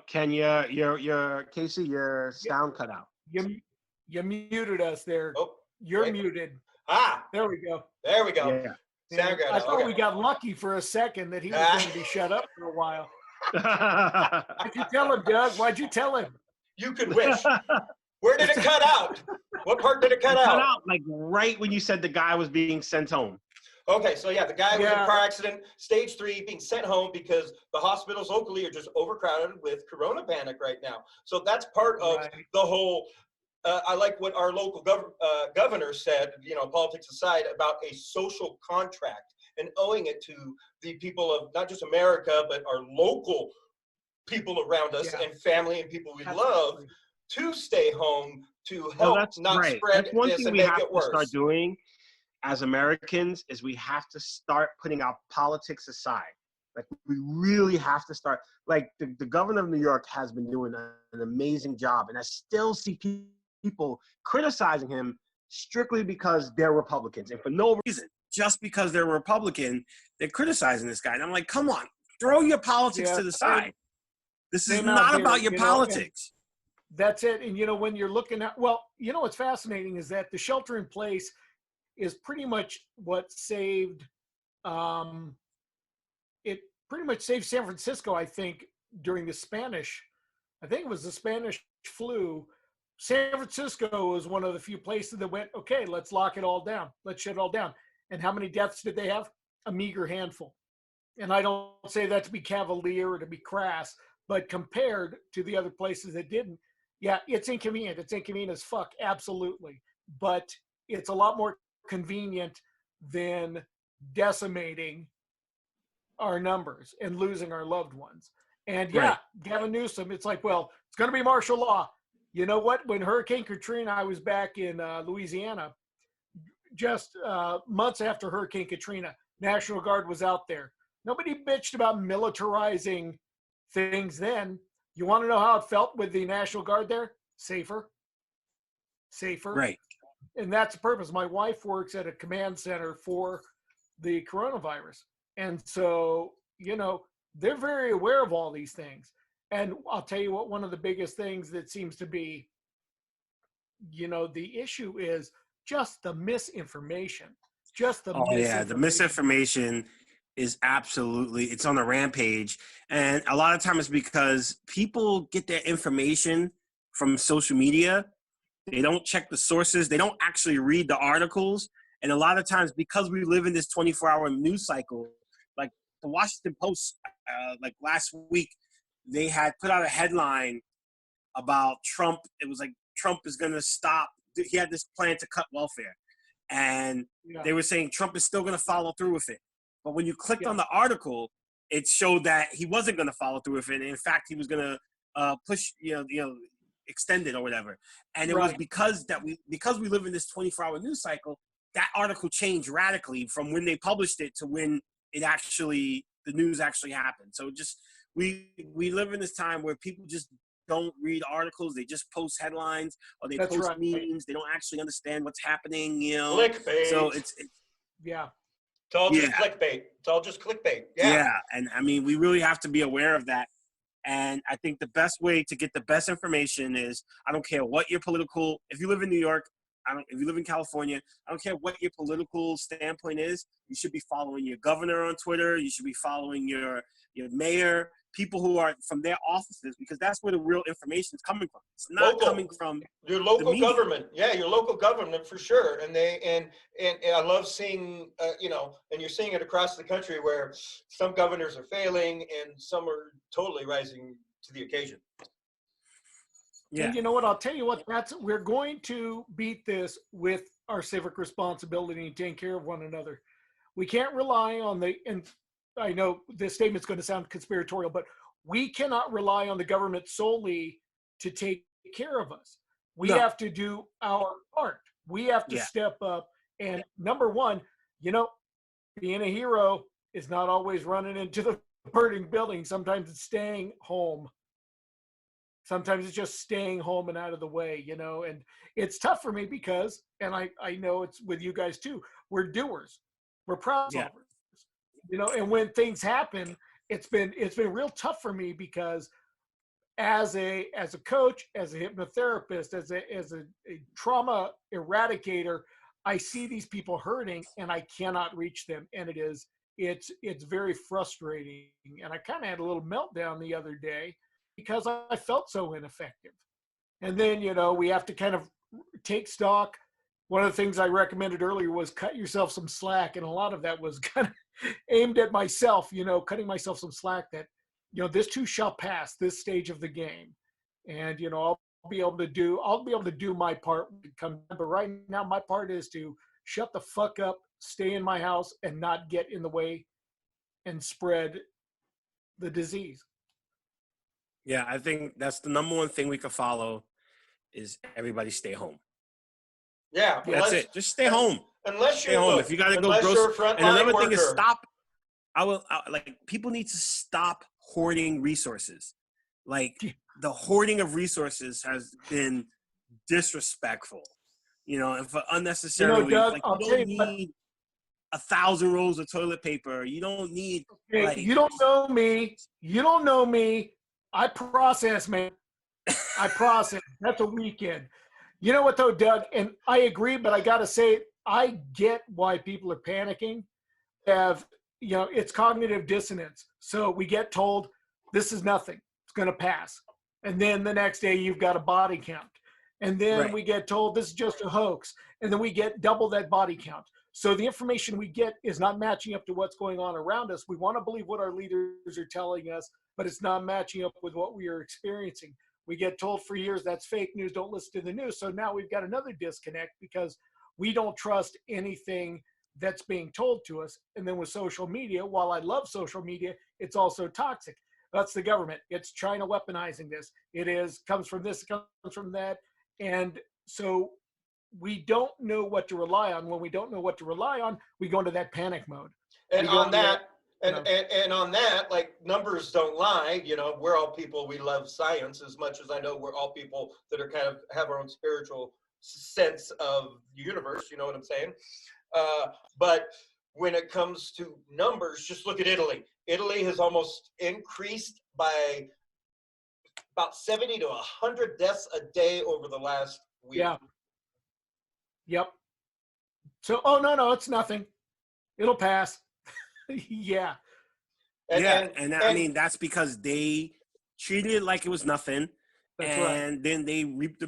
C: Ken, your Casey, your sound cut out.
D: You muted us there.
A: Oh,
D: You're
A: wait.
D: muted.
A: Ah,
D: There we go.
A: there we go.
C: Yeah.
A: Sound guy
D: I
A: now.
D: thought
A: Okay.
D: we got lucky for a second that he was going to be shut up for a while. Why'd you tell him, Doug? Why'd you tell him?
A: You could wish. Where did it cut out? What part did it cut
C: Cut
A: out?
C: out like right when you said the guy was being sent home.
A: Okay, so yeah, the guy was in
D: Yeah.
A: a car accident, stage 3, being sent home because the hospitals locally are just overcrowded with corona panic right now. So that's part of
D: Right.
A: the whole. I like what our local governor said, you know, politics aside, about a social contract and owing it to the people of not just America, but our local people around us
D: Yeah.
A: and family and people we love
D: Absolutely.
A: to stay home to
C: Well,
A: help
C: that's
A: not
C: right.
A: spread
C: That's one
A: this
C: thing
A: and
C: we
A: make
C: have
A: it
C: to
A: worse.
C: start doing as Americans is we have to start putting our politics aside. Like we really have to start. Like the governor of New York has been doing an amazing job, and I still see people criticizing him strictly because they're Republicans and for no reason. Just because they're Republican, they're criticizing this guy. And I'm like, come on, throw your politics
D: Yeah,
C: to the side. This is
D: same out
C: not
D: here,
C: about your
D: you know, and
C: politics.
D: that's it. And, you know, when you're looking at, well, you know, what's fascinating is that the shelter in place is pretty much what saved, it pretty much saved San Francisco, I think, during the Spanish, I think it was the Spanish flu. San Francisco was one of the few places that went, okay, let's lock it all down. Let's shut it all down. And how many deaths did they have? A meager handful. And I don't say that to be cavalier or to be crass, but compared to the other places that didn't, yeah, it's inconvenient. It's inconvenient as fuck, absolutely. But it's a lot more convenient than decimating our numbers and losing our loved ones. And yeah,
C: Right.
D: Gavin Newsom, it's like, well, it's going to be martial law. You know what? When Hurricane Katrina, I was back in Louisiana, just months after Hurricane Katrina, National Guard was out there. Nobody bitched about militarizing things then. You want to know how it felt with the National Guard there? Safer.
C: Right.
D: And that's the purpose. My wife works at a command center for the coronavirus. And so, you know, they're very aware of all these things. And I'll tell you what, one of the biggest things that seems to be, you know, the issue is just the misinformation. Just the
C: Oh yeah, the misinformation is absolutely, it's on the rampage. And a lot of times it's because people get their information from social media. They don't check the sources. They don't actually read the articles. And a lot of times because we live in this 24-hour news cycle, like the Washington Post, like last week, they had put out a headline about Trump. It was like, Trump is going to stop. He had this plan to cut welfare. And they were saying Trump is still going to follow through with it. But when you clicked on the article, it showed that he wasn't going to follow through with it. And in fact, he was going to push, extend it or whatever. And it was because we live in this 24-hour news cycle, that article changed radically from when they published it to when it actually, the news actually happened. So just, we live in this time where people just don't read articles. They just post headlines or they post memes. They don't actually understand what's happening, you know.
A: Clickbait.
C: So it's
A: all just clickbait. It's all just clickbait.
C: Yeah. And I mean, we really have to be aware of that. And I think the best way to get the best information is, I don't care what your political, if you live in New York, if you live in California, I don't care what your political standpoint is, you should be following your governor on Twitter. You should be following your mayor, people who are from their offices, because that's where the real information is coming from. It's not coming from
A: your local government. Yeah, your local government for sure. And I love seeing, and you're seeing it across the country where some governors are failing and some are totally rising to the occasion.
D: Yeah. And you know what? I'll tell you what, we're going to beat this with our civic responsibility and taking care of one another. We can't rely on and I know this statement's going to sound conspiratorial, but we cannot rely on the government solely to take care of us. We have to do our part. We have to step up. And number one, being a hero is not always running into the burning building. Sometimes it's staying home. Sometimes it's just staying home and out of the way, and it's tough for me because, and I know it's with you guys too, we're doers. We're problem solvers, and when things happen, it's been real tough for me because as a coach, as a hypnotherapist, as a trauma eradicator, I see these people hurting and I cannot reach them. And it's very frustrating. And I kind of had a little meltdown the other day because I felt so ineffective. And then, we have to kind of take stock. One of the things I recommended earlier was cut yourself some slack. And a lot of that was kind of aimed at myself, cutting myself some slack that, this too shall pass, this stage of the game. And, I'll be able to do my part when it comes. But right now, my part is to shut the fuck up, stay in my house, and not get in the way and spread the disease.
C: Yeah, I think that's the number one thing we can follow is everybody stay home.
A: Yeah,
C: that's it. Just stay home.
A: Unless
C: stay home. If you got to go grocery. And another thing is stop. People need to stop hoarding resources. Like the hoarding of resources has been disrespectful, and for unnecessarily,
D: Doug,
C: you don't need 1,000 rolls of toilet paper. You don't need.
D: You don't know me. You don't know me. I process, man. I process. That's a weekend. You know what though, Doug? And I agree, but I got to say, I get why people are panicking. It's cognitive dissonance. So we get told this is nothing. It's going to pass. And then the next day you've got a body count. And then we get told this is just a hoax. And then we get double that body count. So the information we get is not matching up to what's going on around us. We want to believe what our leaders are telling us, but it's not matching up with what we are experiencing. We get told for years that's fake news, don't listen to the news. So now we've got another disconnect because we don't trust anything that's being told to us. And then with social media, while I love social media, it's also toxic. That's the government. It's China weaponizing this. Comes from this, comes from that. And so we don't know what to rely on. When we don't know what to rely on, we go into that panic mode.
A: And on that, and on that, like numbers don't lie. We're all people. We love science as much as I know we're all people that are kind of have our own spiritual sense of the universe. You know what I'm saying? But when it comes to numbers, just look at Italy. Italy has almost increased by about 70 to 100 deaths a day over the last week.
D: Yeah. Yep. So, no, it's nothing. It'll pass. Yeah.
C: I mean, that's because they treated it like it was nothing.
D: That's
C: then they reaped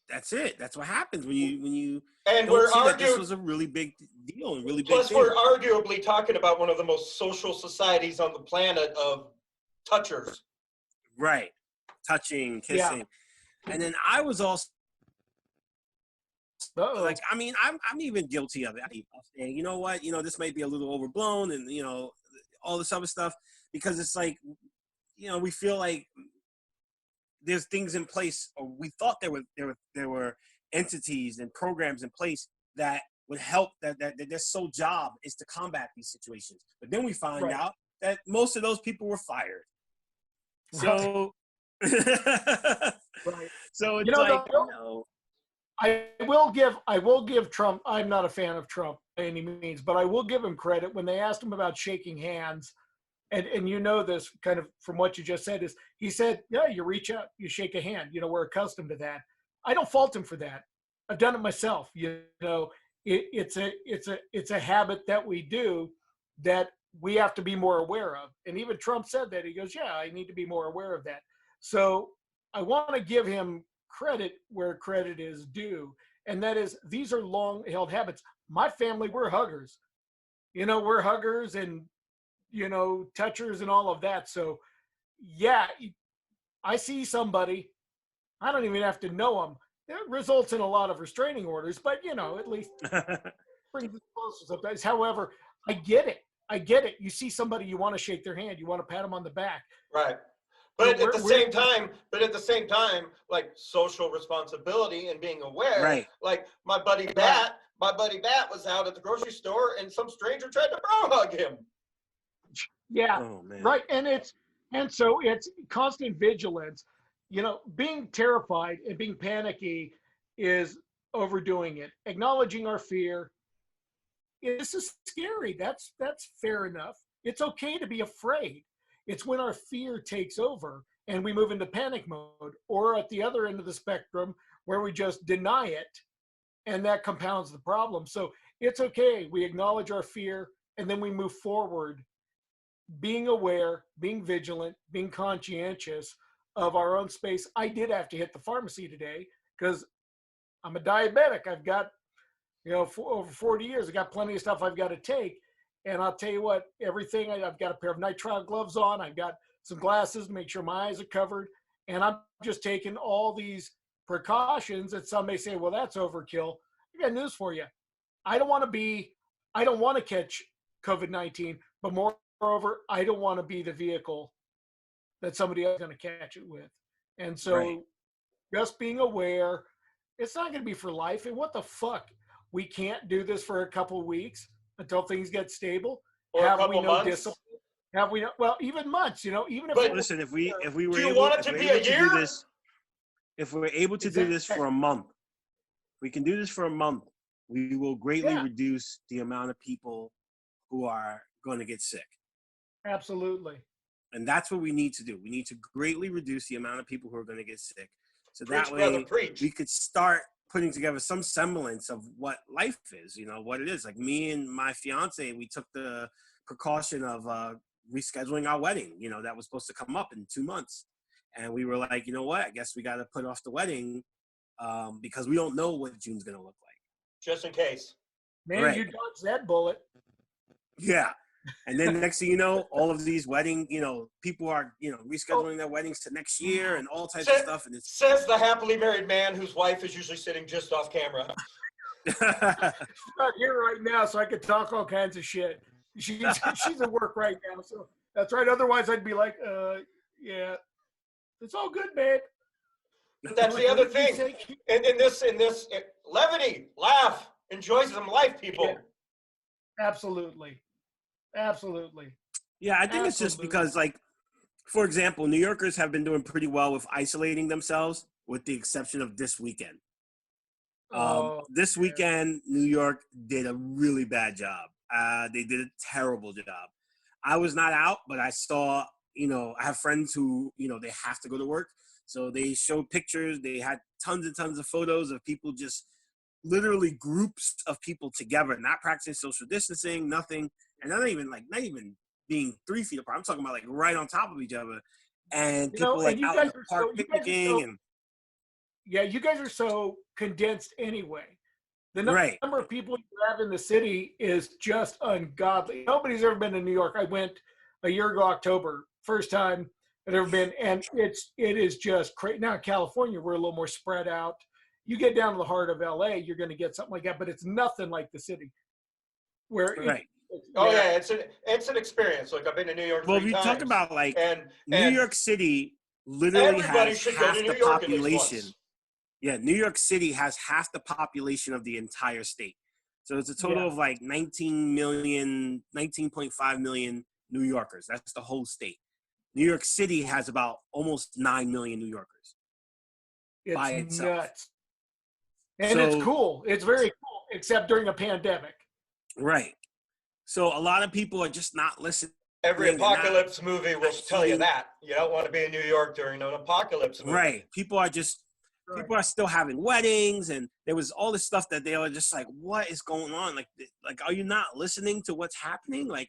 C: that's it. That's what happens when you
A: and
C: don't see that this was a really big deal and really big
A: plus
C: thing.
A: We're arguably talking about one of the most social societies on the planet of touchers.
C: Right. Touching, kissing. Yeah. And then I was also like, I mean, I'm even guilty of it. And you know what? This might be a little overblown and, all this other stuff because it's like, we feel like there's things in place, or we thought there were entities and programs in place that would help, that their sole job is to combat these situations. But then we find out that most of those people were fired. So, so it's
D: I will give Trump, I'm not a fan of Trump by any means, but I will give him credit when they asked him about shaking hands. And this kind of from what you just said is he said, yeah, you reach out, you shake a hand, we're accustomed to that. I don't fault him for that. I've done it myself. It's a habit that we do that we have to be more aware of. And even Trump said that. He goes, yeah, I need to be more aware of that. So I want to give him credit where credit is due. And that is, these are long held habits. My family, we're huggers. We're huggers and, touchers and all of that. So yeah, I see somebody, I don't even have to know them. It results in a lot of restraining orders, but at least brings it closer sometimes. However, I get it. You see somebody, you want to shake their hand, you want to pat them on the back.
A: Right. But at the same time, like social responsibility and being aware,
C: right.
A: Like my buddy Batt was out at the grocery store and some stranger tried to bro hug him.
D: Yeah.
C: Oh, man.
D: Right. And so it's constant vigilance. Being terrified and being panicky is overdoing it. Acknowledging our fear. This is scary. That's fair enough. It's okay to be afraid. It's when our fear takes over and we move into panic mode, or at the other end of the spectrum where we just deny it, and that compounds the problem. So it's okay. We acknowledge our fear and then we move forward, being aware, being vigilant, being conscientious of our own space. I did have to hit the pharmacy today because I'm a diabetic. I've got, for over 40 years, I got plenty of stuff I've got to take. And I'll tell you what, everything, I've got a pair of nitrile gloves on. I've got some glasses to make sure my eyes are covered. And I'm just taking all these precautions that some may say, well, that's overkill. I got news for you. I don't want to catch COVID-19, but moreover, I don't want to be the vehicle that somebody else is going to catch it with. And so just being aware, it's not going to be for life. And what the fuck? We can't do this for a couple of weeks until things get stable.
A: Or
D: Have
A: a couple
D: we no
A: months.
D: Discipline? Have we not? Well, even months, even if.
A: But
C: Listen, if we were
A: do you
C: able,
A: want it
C: if
A: to
C: we're
A: be
C: able
A: a
C: to
A: year?
C: do this, if we're able to do this for a month, we can do this for a month. We will greatly reduce the amount of people who are going to get sick.
D: Absolutely.
C: And that's what we need to do. We need to greatly reduce the amount of people who are going to get sick. So
A: Preach,
C: that
A: brother,
C: way
A: preach.
C: we could start putting together some semblance of what life is, what it is. Like me and my fiance, we took the precaution of rescheduling our wedding, that was supposed to come up in 2 months. And we were like, you know what? I guess we got to put off the wedding because we don't know what June's going to look like.
A: Just in case.
D: Man, you dodged that bullet.
C: Yeah. And then next thing you know, all of these wedding, people are, rescheduling their weddings to next year and all types of stuff. And it's
A: says the happily married man whose wife is usually sitting just off camera.
D: She's not here right now, so I could talk all kinds of shit. She's at work right now, so that's right. Otherwise, I'd be like, yeah, it's all good, babe.
A: That's the other thing. In this, levity, laugh, enjoy some life, people.
D: Yeah. Absolutely.
C: Yeah, I think it's just because, like, for example, New Yorkers have been doing pretty well with isolating themselves, with the exception of this weekend. This weekend, New York did a really bad job. They did a terrible job. I was not out, but I saw, I have friends who, they have to go to work. So they showed pictures. They had tons and tons of photos of people, just literally groups of people together, not practicing social distancing, nothing. And not even being 3 feet apart. I'm talking about like right on top of each other. And people out in the park picnicking.
D: Yeah, you guys are so condensed anyway. The number of people you have in the city is just ungodly. Nobody's ever been to New York. I went a year ago, October, first time I've ever been, and it is just crazy. Now in California, we're a little more spread out. You get down to the heart of LA, you're going to get something like that, but it's nothing like the city.
A: It's an experience. Like I've been to New York.
C: Well, if you talk about New York City, literally has half the population. Yeah, New York City has half the population of the entire state. So it's a total of like 19.5 million New Yorkers. That's the whole state. New York City has about almost 9 million New Yorkers.
D: It's
C: by itself.
D: Nuts. And it's cool. It's very cool, except during a pandemic.
C: Right. So a lot of people are just not listening.
A: Every apocalypse movie will tell you that. You don't want to be in New York during an apocalypse movie.
C: Right. People are still having weddings, and there was all this stuff that they were just like, what is going on? Like, are you not listening to what's happening? Like,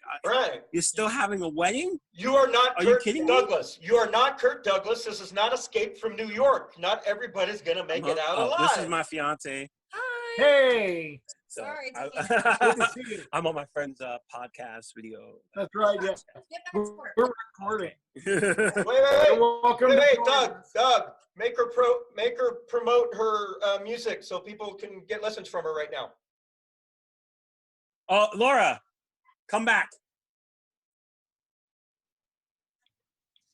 C: you're still having a wedding?
A: You are not Kirk Douglas. You are not Kirk Douglas. This is not Escape from New York. Not everybody's going to make it out alive.
C: This is my fiance.
E: Hi.
D: Hey.
E: So sorry.
D: Good to see you.
C: I'm on my friend's podcast video.
D: That's right. Yeah. We're recording.
A: Wait, Doug. Make her promote her music so people can get lessons from her right now.
C: Oh, Laura, come back.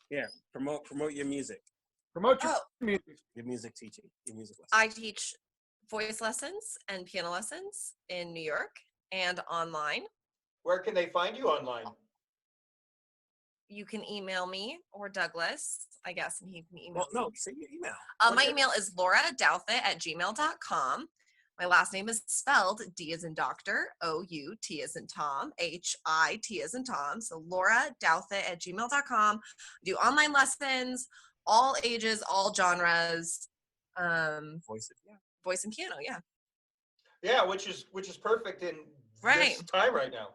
C: Yeah, promote your music.
D: Promote your music.
C: Your music teaching. Your music lessons.
E: I teach voice lessons and piano lessons in New York and online.
A: Where can they find you online?
E: You can email me or Douglas, I guess, and he can email me.
C: No, say your email.
E: My email is lauradouthat@gmail.com. My last name is spelled D as in doctor, O-U-T as in Tom, H-I-T as in Tom. So lauradouthat@gmail.com. I do online lessons, all ages, all genres. Voice and piano, yeah.
A: Yeah, which is perfect in
E: Right.
A: this time right now.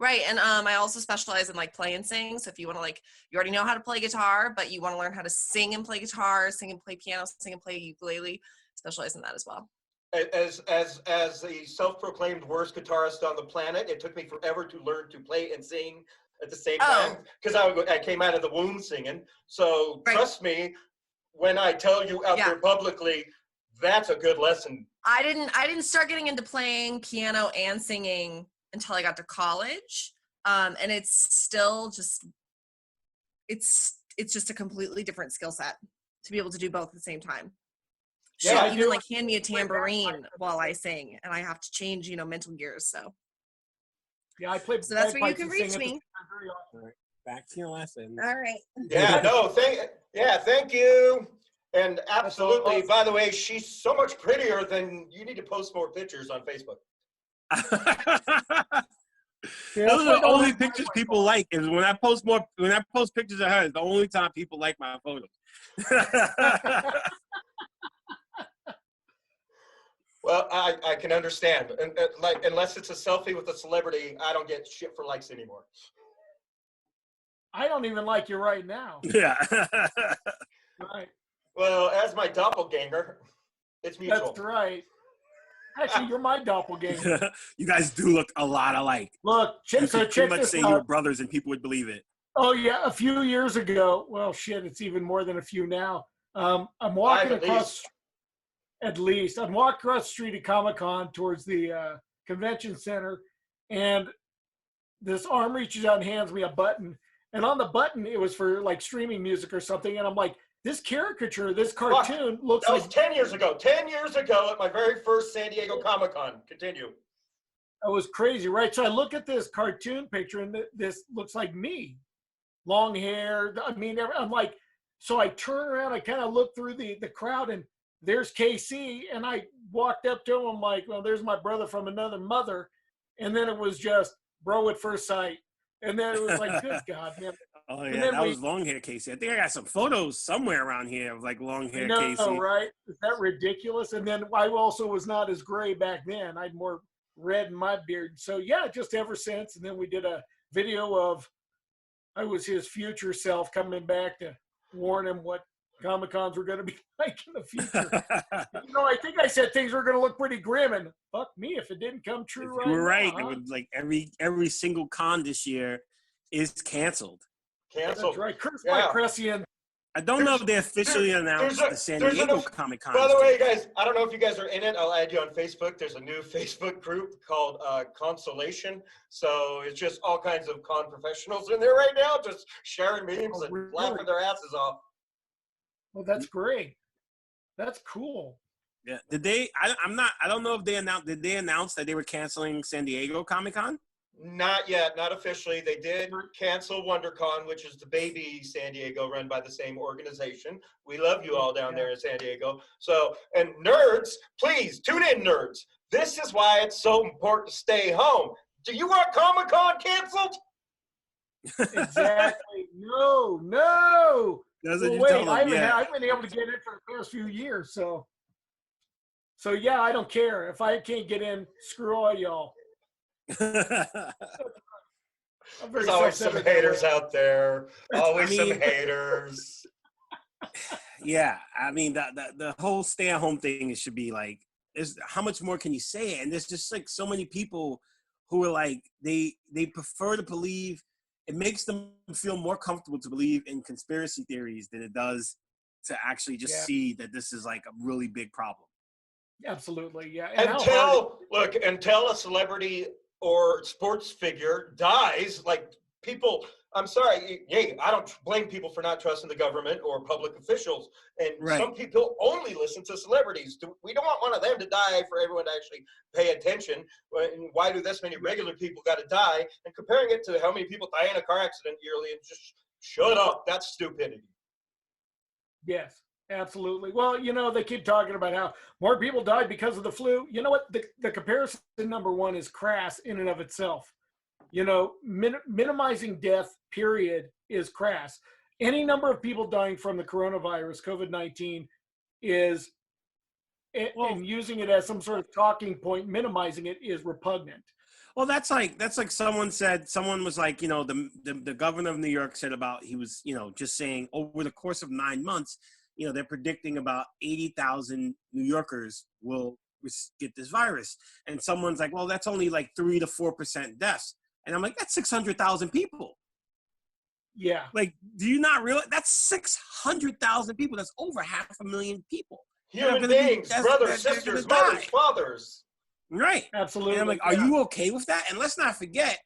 E: Right, and I also specialize in like play and sing. So if you want to you already know how to play guitar, but you want to learn how to sing and play guitar, sing and play piano, sing and play ukulele, specialize in that as well.
A: As the self-proclaimed worst guitarist on the planet, it took me forever to learn to play and sing at the same time because I came out of the womb singing. So trust me when I tell you out there publicly, that's a good lesson.
E: I didn't start getting into playing piano and singing until I got to college, and it's still just it's just a completely different skill set to be able to do both at the same time.
A: Yeah,
E: even hand me a tambourine while I sing, and I have to change mental gears. So
D: yeah, I play.
E: So that's where you can reach me.
F: Back to your lesson.
E: All right.
A: Yeah, no, thank you. And absolutely, by the way, she's so much prettier than you need to post more pictures on Facebook.
F: Those are the only pictures people like. Is when I post pictures of her. It's the only time people like my photos.
A: Well, I can understand, and unless it's a selfie with a celebrity, I don't get shit for likes anymore.
D: I don't even like you right now.
F: Yeah.
D: Right.
A: Well, as my doppelganger, it's mutual.
D: That's right. Actually, you're my doppelganger.
F: You guys do look a lot alike.
D: Look,
F: you could pretty much say you were
D: out.
F: brothers and people would believe it.
D: Oh, yeah. A few years ago, well, shit, it's even more than a few now. I'm walking across, at least. I'm walking across the street at Comic-Con towards the convention center, and this arm reaches out and hands me a button. And on the button, it was for like streaming music or something. And I'm like, this caricature, this cartoon looks like.
A: That was 10 years ago. 10 years ago at my very first San Diego Comic-Con. Continue.
D: That was crazy, right? So I look at this cartoon picture, and this looks like me. Long hair. I mean, I'm like, so I turn around, I kind of look through the crowd, and there's KC. And I walked up to him, I'm like, well, there's my brother from another mother. And then it was just bro at first sight. And then it was like, good God, man.
F: Oh, yeah, that was long hair Casey. I think I got some photos somewhere around here of like long hair Casey.
D: Right? Is that ridiculous? And then I also was not as gray back then. I had more red in my beard. So, yeah, just ever since. And then we did a video of, I was his future self coming back to warn him what Comic-Cons were going to be like in the future. I think I said things were going to look pretty grim, and fuck me if it didn't come true right now.
F: You're right.
D: Huh?
F: It was like every single con this year is canceled.
D: That's right. Chris Cressian.
F: I don't know if they officially announced the San Diego Comic-Con.
A: By the way, guys, I don't know if you guys are in it. I'll add you on Facebook. There's a new Facebook group called Consolation. So it's just all kinds of con professionals in there right now, just sharing memes and laughing their asses off.
D: Well, that's great. That's cool.
F: Yeah. Did they? I don't know if they announced. Did they announce that they were canceling San Diego Comic-Con?
A: Not yet, not officially. They did cancel WonderCon, which is the baby San Diego run by the same organization. We love you all down there in San Diego. So, and nerds, please tune in, nerds. This is why it's so important to stay home. Do you want Comic-Con canceled?
D: Exactly. No.
F: Doesn't
D: Well, wait, I've been able to get in for the past few years, so yeah, I don't care. If I can't get in, screw all y'all.
A: There's always some haters out there. Always some haters.
F: Yeah, I mean the whole stay-at-home thing should be like, how much more can you say? And there's just like so many people who are like they prefer to believe. It makes them feel more comfortable to believe in conspiracy theories than it does to actually just see that this is like a really big problem.
D: Absolutely, yeah.
A: Until a celebrity or sports figure dies, like people, I'm sorry, I don't blame people for not trusting the government or public officials. And some people only listen to celebrities. We don't want one of them to die for everyone to actually pay attention. Why do this many regular people got to die? And comparing it to how many people die in a car accident yearly, and just shut up. That's stupidity.
D: Yes. Absolutely. Well, they keep talking about how more people died because of the flu. You know what? The comparison, number one, is crass in and of itself. Minimizing death, period, is crass. Any number of people dying from the coronavirus, COVID-19, is, and using it as some sort of talking point, minimizing it, is repugnant.
F: Well, that's like someone was like, the governor of New York said about, he was, just saying over the course of 9 months, they're predicting about 80,000 New Yorkers will get this virus. And someone's like, well, that's only like 3 to 4% deaths. And I'm like, that's 600,000 people.
D: Yeah.
F: Like, do you not realize that's 600,000 people? That's over 500,000 people.
A: Human beings, brothers, sisters, mothers, fathers.
F: Right.
D: Absolutely.
F: And I'm like, are you okay with that? And let's not forget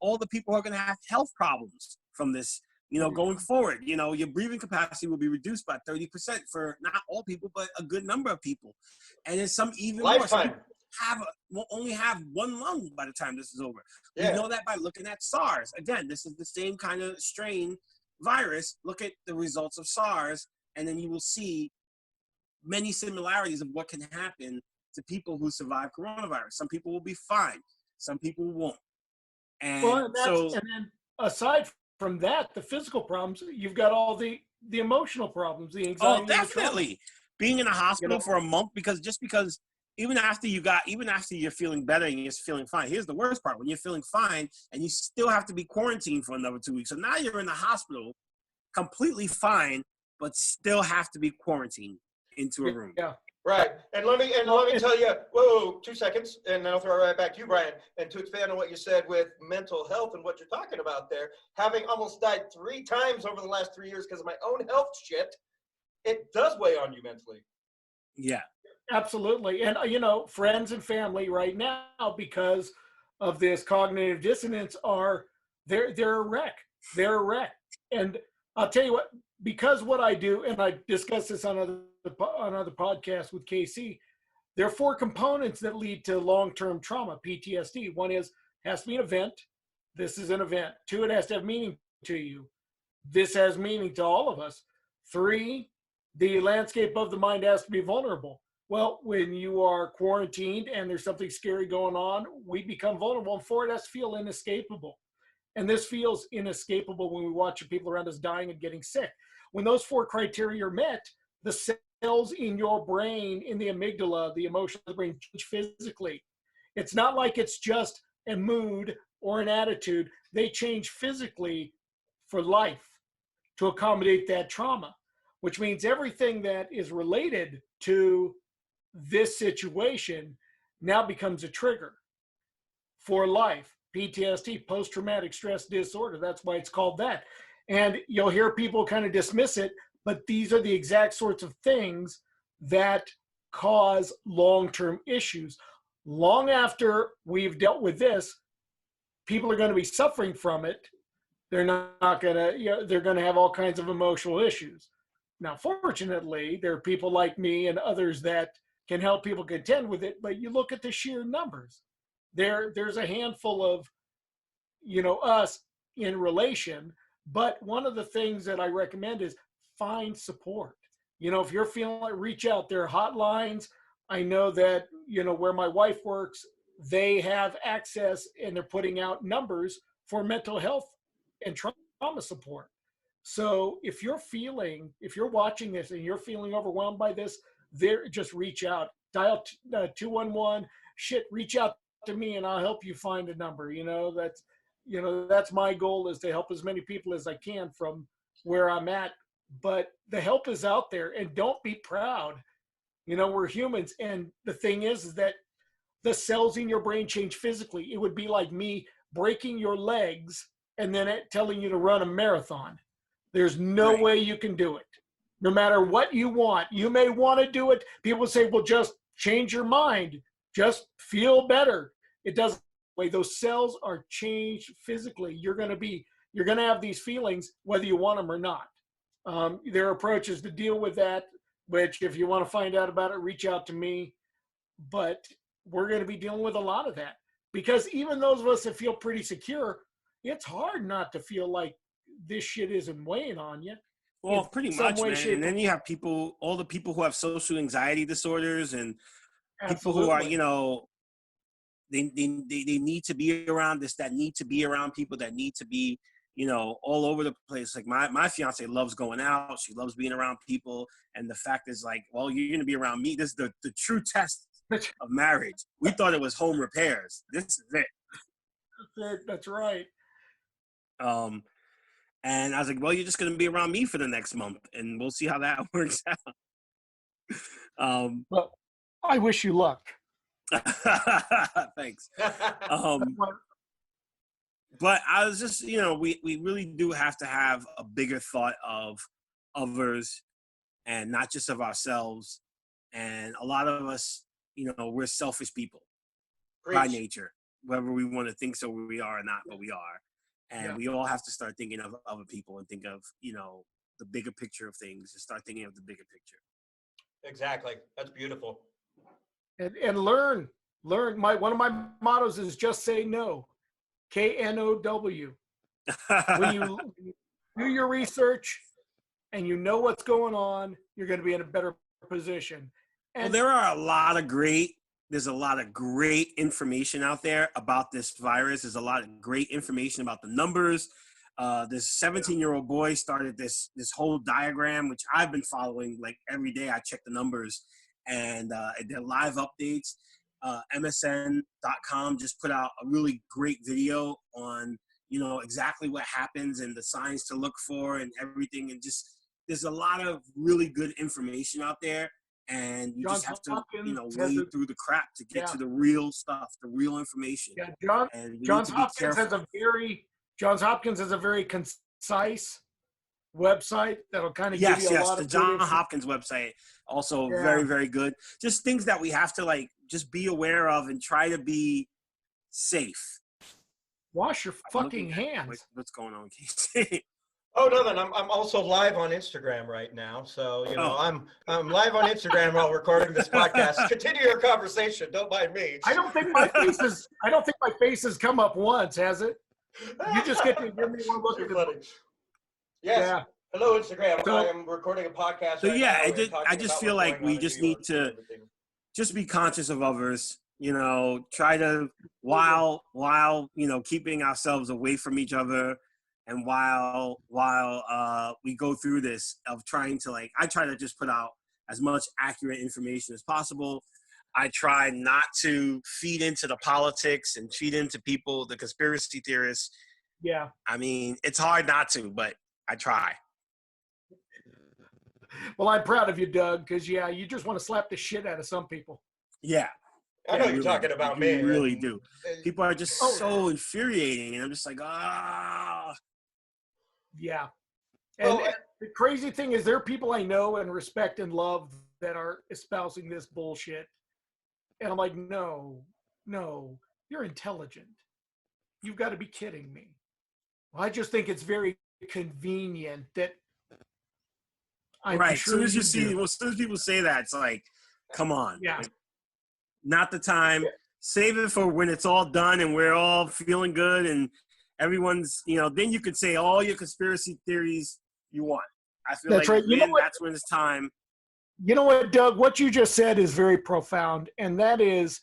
F: all the people who are going to have health problems from this, going forward. Your breathing capacity will be reduced by 30% for not all people, but a good number of people. And then some even
A: Lifetime.
F: more. Will only have one lung by the time this is over.
A: Yeah.
F: We know that by looking at SARS. Again, this is the same kind of strain virus. Look at the results of SARS, and then you will see many similarities of what can happen to people who survive coronavirus. Some people will be fine. Some people won't. And
D: and then aside from that, the physical problems, you've got all the emotional problems, the anxiety.
F: Oh, definitely. Being in a hospital for a month because even after you're feeling better and you're feeling fine, here's the worst part. When you're feeling fine and you still have to be quarantined for another 2 weeks. So now you're in the hospital completely fine, but still have to be quarantined into a room.
D: Yeah.
A: Right. And let me tell you, whoa, 2 seconds, and I'll throw it right back to you, Bryan. And to expand on what you said with mental health and what you're talking about there, having almost died 3 times over the last 3 years because of my own health shit, it does weigh on you mentally.
F: Yeah.
D: Absolutely. And, friends and family right now, because of this cognitive dissonance, they're a wreck. They're a wreck. And I'll tell you what, because what I do, and I discussed this on other podcasts with KC, there are 4 components that lead to long-term trauma, PTSD. One has to be an event. This is an event. 2, it has to have meaning to you. This has meaning to all of us. 3, the landscape of the mind has to be vulnerable. Well, when you are quarantined and there's something scary going on, we become vulnerable. And 4, it has to feel inescapable. And this feels inescapable when we watch people around us dying and getting sick. When those 4 criteria are met, the cells in your brain, in the amygdala, the emotion of the brain, change physically. It's not like it's just a mood or an attitude. They change physically for life to accommodate that trauma, which means everything that is related to this situation now becomes a trigger for life. PTSD, post-traumatic stress disorder. That's why it's called that. And you'll hear people kind of dismiss it, but these are the exact sorts of things that cause long-term issues. Long after we've dealt with this, people are going to be suffering from it. They're not going to, they're going to have all kinds of emotional issues. Now, fortunately, there are people like me and others that can help people contend with it, but you look at the sheer numbers. There's a handful of, us in relation, but one of the things that I recommend is find support. If you're feeling like, reach out. There are hotlines. I know that, where my wife works, they have access and they're putting out numbers for mental health and trauma support. So if you're watching this and you're feeling overwhelmed by this, just reach out, dial 211, reach out to me and I'll help you find a number. That's my goal, is to help as many people as I can from where I'm at. But the help is out there, and don't be proud. We're humans. And the thing is that the cells in your brain change physically. It would be like me breaking your legs and then telling you to run a marathon. There's no way you can do it. No matter what you want, you may want to do it. People say, well, just change your mind. Just feel better. It doesn't. Those cells are changed physically. You're going to have these feelings whether you want them or not. There are approaches to deal with that, which if you want to find out about it, reach out to me. But we're going to be dealing with a lot of that, because even those of us that feel pretty secure, it's hard not to feel like this shit isn't weighing on you.
F: Well, pretty
D: some
F: much,
D: way,
F: man.
D: shape,
F: And then you have people, all the people who have social anxiety disorders and people
D: absolutely.
F: who are, you know, they need to be around this, that need to be around people, that need to be, you know, all over the place. Like my fiance loves going out. She loves being around people. And the fact is like, well, you're going to be around me. This is the true test of marriage. We thought it was home repairs. This is it.
D: That's right.
F: And I was like, well, you're just going to be around me for the next month and we'll see how that works out.
D: Well, I wish you luck.
F: Thanks. But I was just, you know, we really do have to have a bigger thought of others and not just of ourselves. And a lot of us, you know, we're selfish people by nature, whether we want to think so we are or not, but we are. And we all have to start thinking of other people and think of, you know, the bigger picture of things and start thinking of the bigger picture.
A: Exactly. That's beautiful.
D: And learn. One of my mottos is just say no. KNOW. When you do your research and you know what's going on, you're going to be in a better position. And
F: well, there's a lot of great information out there about this virus. There's a lot of great information about the numbers. This 17-year-old boy started this whole diagram, which I've been following like every day. I check the numbers and their live updates. MSN.com just put out a really great video on, you know, exactly what happens and the signs to look for and everything. And just, there's a lot of really good information out there. And you just have to, you know, wade through the crap to get to the real stuff, the real information.
D: Yeah,
F: Johns
D: Hopkins has a very concise website that'll kind of give you a lot of
F: the Johns Hopkins website also very, very good. Just things that we have to like just be aware of and try to be safe.
D: Wash your fucking hands.
F: What's going on, Casey?
A: Oh, nothing. I'm also live on Instagram right now, so you know I'm live on Instagram while recording this podcast. Continue your conversation. Don't mind me.
D: I don't think my face has come up once, has it? You just get to give me one look at it.
A: Yes.
D: Yeah.
A: Hello, Instagram. I am recording a podcast.
F: So
A: right now.
F: I just feel like we just need to just be conscious of others. You know, try to while you know keeping ourselves away from each other. And while we go through this of trying to I try to just put out as much accurate information as possible. I try not to feed into the politics and feed into people, the conspiracy theorists.
D: Yeah.
F: I mean, it's hard not to, but I try.
D: Well, I'm proud of you, Doug, because you just want to slap the shit out of some people.
F: Yeah.
A: I know you're talking about me.
F: You really do. People are just so infuriating, and I'm just like,
D: Yeah. And the crazy thing is there are people I know and respect and love that are espousing this bullshit. And I'm like, no, you're intelligent. You've got to be kidding me. Well, I just think it's very convenient that I'm
F: right.
D: Sure
F: as soon as people say that, it's like, come on.
D: Yeah.
F: Not the time. Yeah. Save it for when it's all done and we're all feeling good and everyone's, you know, then you could say all your conspiracy theories you want. I feel
D: that's right.
F: That's when it's time.
D: You know what, Doug? What you just said is very profound, and that is,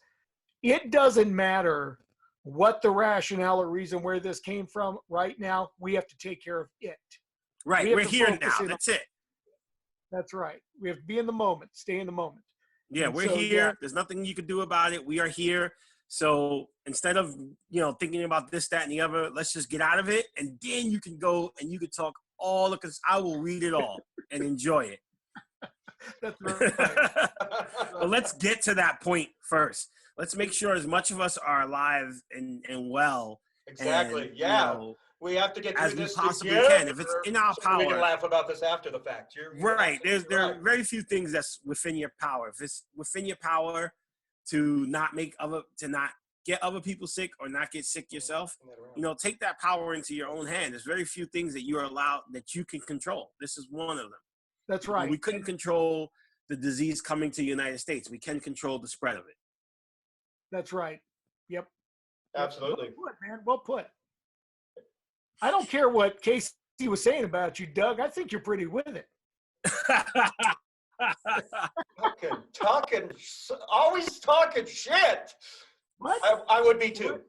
D: it doesn't matter what the rationale or reason where this came from. Right now, we have to take care of it.
F: Right. We're here now. That's it.
D: That's right. We have to be in the moment, stay in the moment.
F: Yeah, we're here. Yeah. There's nothing you can do about it. We are here. So instead of, you know, thinking about this, that, and the other, let's just get out of it. And then you can go and you can talk all because I will read it all and enjoy it.
D: That's right.
F: But let's get to that point first. Let's make sure as much of us are alive and well.
A: Exactly. And, yeah. You know, we have to get through
F: as
A: this
F: we possibly can. If it's in our power,
A: we can laugh about this after the fact. You're
F: right. There are very few things that's within your power. If it's within your power to not get other people sick or not get sick yourself, you know, take that power into your own hand. There's very few things that you are allowed that you can control. This is one of them.
D: That's right.
F: We couldn't control the disease coming to the United States. We can control the spread of it.
D: That's right. Yep.
A: Absolutely.
D: Well put, man. Well put. I don't care what Casey was saying about you, Doug, I think you're pretty with it.
A: Always talking shit.
D: What?
A: I would be too.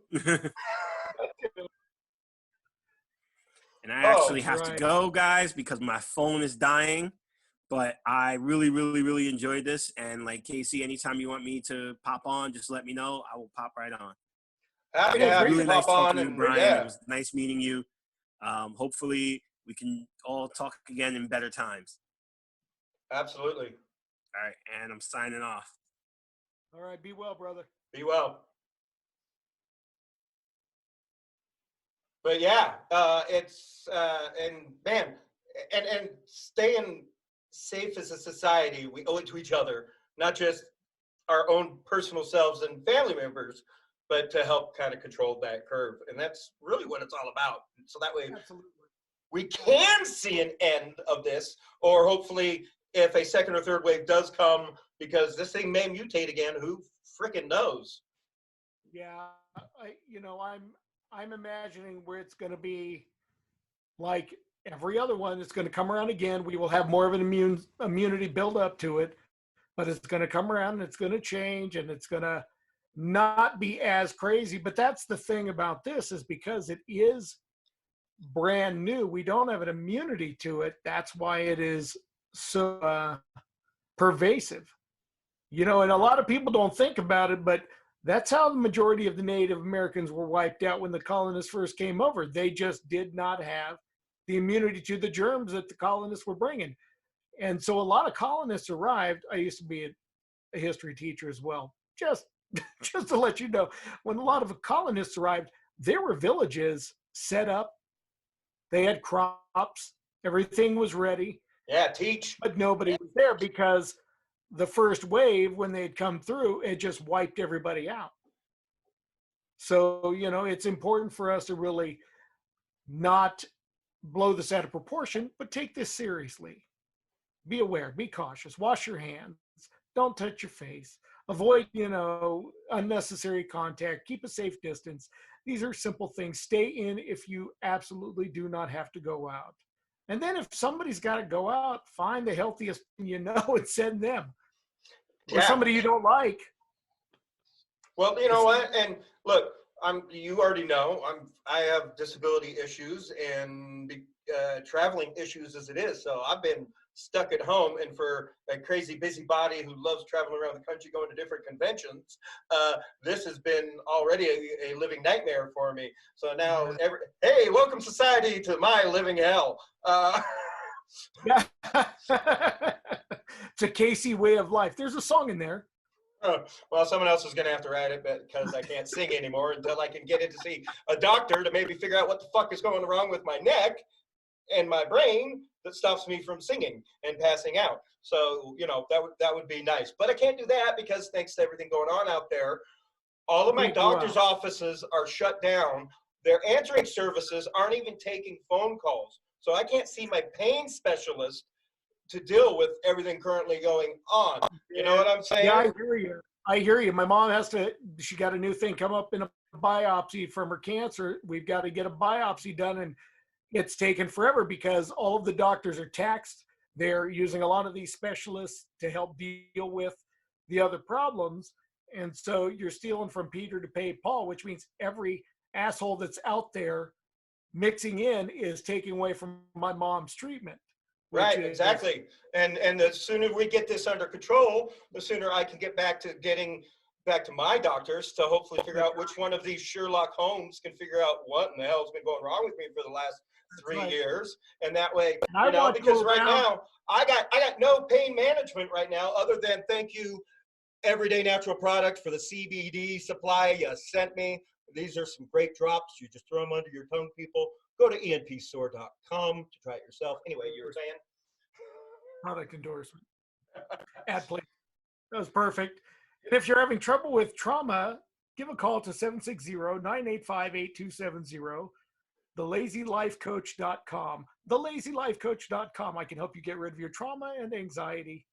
F: And I actually
D: that's
F: have to
D: right.
F: go, guys, because my phone is dying. But I really, really, really enjoyed this. And like Casey, anytime you want me to pop on, just let me know. I will pop right on.
A: Happy
F: It
A: to
F: was
A: have
F: really
A: you
F: nice
A: pop on.
F: talking to you,
A: And
F: Brian.
A: yeah.
F: It was nice meeting you. Hopefully we can all talk again in better times.
A: Absolutely.
F: All right, and I'm signing off.
D: All right, be well, brother.
A: Be well. But yeah, it's and man, and staying safe as a society, we owe it to each other, not just our own personal selves and family members, but to help kind of control that curve. And that's really what it's all about. So that way,
D: Absolutely.
A: we can see an end of this, or hopefully, if a second or third wave does come, because this thing may mutate again, who freaking knows?
D: Yeah, I'm imagining where it's going to be like every other one. It's going to come around again. We will have more of an immunity build up to it, but it's going to come around and it's going to change and it's going to not be as crazy. But that's the thing about this, is because it is brand new, we don't have an immunity to it. That's why it is so pervasive. And a lot of people don't think about it, but that's how the majority of the Native Americans were wiped out when the colonists first came over. They just did not have the immunity to the germs that the colonists were bringing. And so a lot of colonists arrived. I used to be a history teacher as well. Just to let you know, when a lot of colonists arrived, there were villages set up. They had crops. Everything was ready.
A: Yeah, teach.
D: But nobody was there because the first wave, when they had come through, it just wiped everybody out. So, it's important for us to really not blow this out of proportion, but take this seriously. Be aware, be cautious, wash your hands, don't touch your face, avoid, unnecessary contact, keep a safe distance. These are simple things. Stay in if you absolutely do not have to go out. And then if somebody's got to go out, find the healthiest and send them. Or somebody you don't like.
A: Well, you know what? And look, you already know I have disability issues and traveling issues as it is. So I've been stuck at home, and for a crazy busybody who loves traveling around the country, going to different conventions, this has been already a living nightmare for me. So now, hey, welcome society to my living hell.
D: It's a Casey way of life. There's a song in there.
A: Well, someone else is going to have to write it because I can't sing anymore until I can get in to see a doctor to maybe figure out what the fuck is going wrong with my neck and my brain that stops me from singing and passing out. So, that would be nice. But I can't do that because thanks to everything going on out there, all of my doctor's offices are shut down. Their answering services aren't even taking phone calls. So I can't see my pain specialist to deal with everything currently going on. You know what I'm saying?
D: Yeah, I hear you. My mom she got a new thing come up in a biopsy from her cancer. We've got to get a biopsy done, and it's taken forever because all of the doctors are taxed. They're using a lot of these specialists to help deal with the other problems. And so you're stealing from Peter to pay Paul, which means every asshole that's out there mixing in is taking away from my mom's treatment.
A: Right, exactly. And the sooner we get this under control, the sooner I can get back to getting back to my doctors to hopefully figure out which one of these Sherlock Holmes can figure out what in the hell has been going wrong with me for the last 3 years. And that way, because right now I got no pain management right now other than thank you, Everyday Natural Product, for the CBD supply you sent me. These are some great drops. You just throw them under your tongue, people. Go to enpstore.com to try it yourself. Anyway, you were saying?
D: Product endorsement. Ad play. That was perfect. And if you're having trouble with trauma, give a call to 760-985-8270. TheLazyLifeCoach.com. TheLazyLifeCoach.com. I can help you get rid of your trauma and anxiety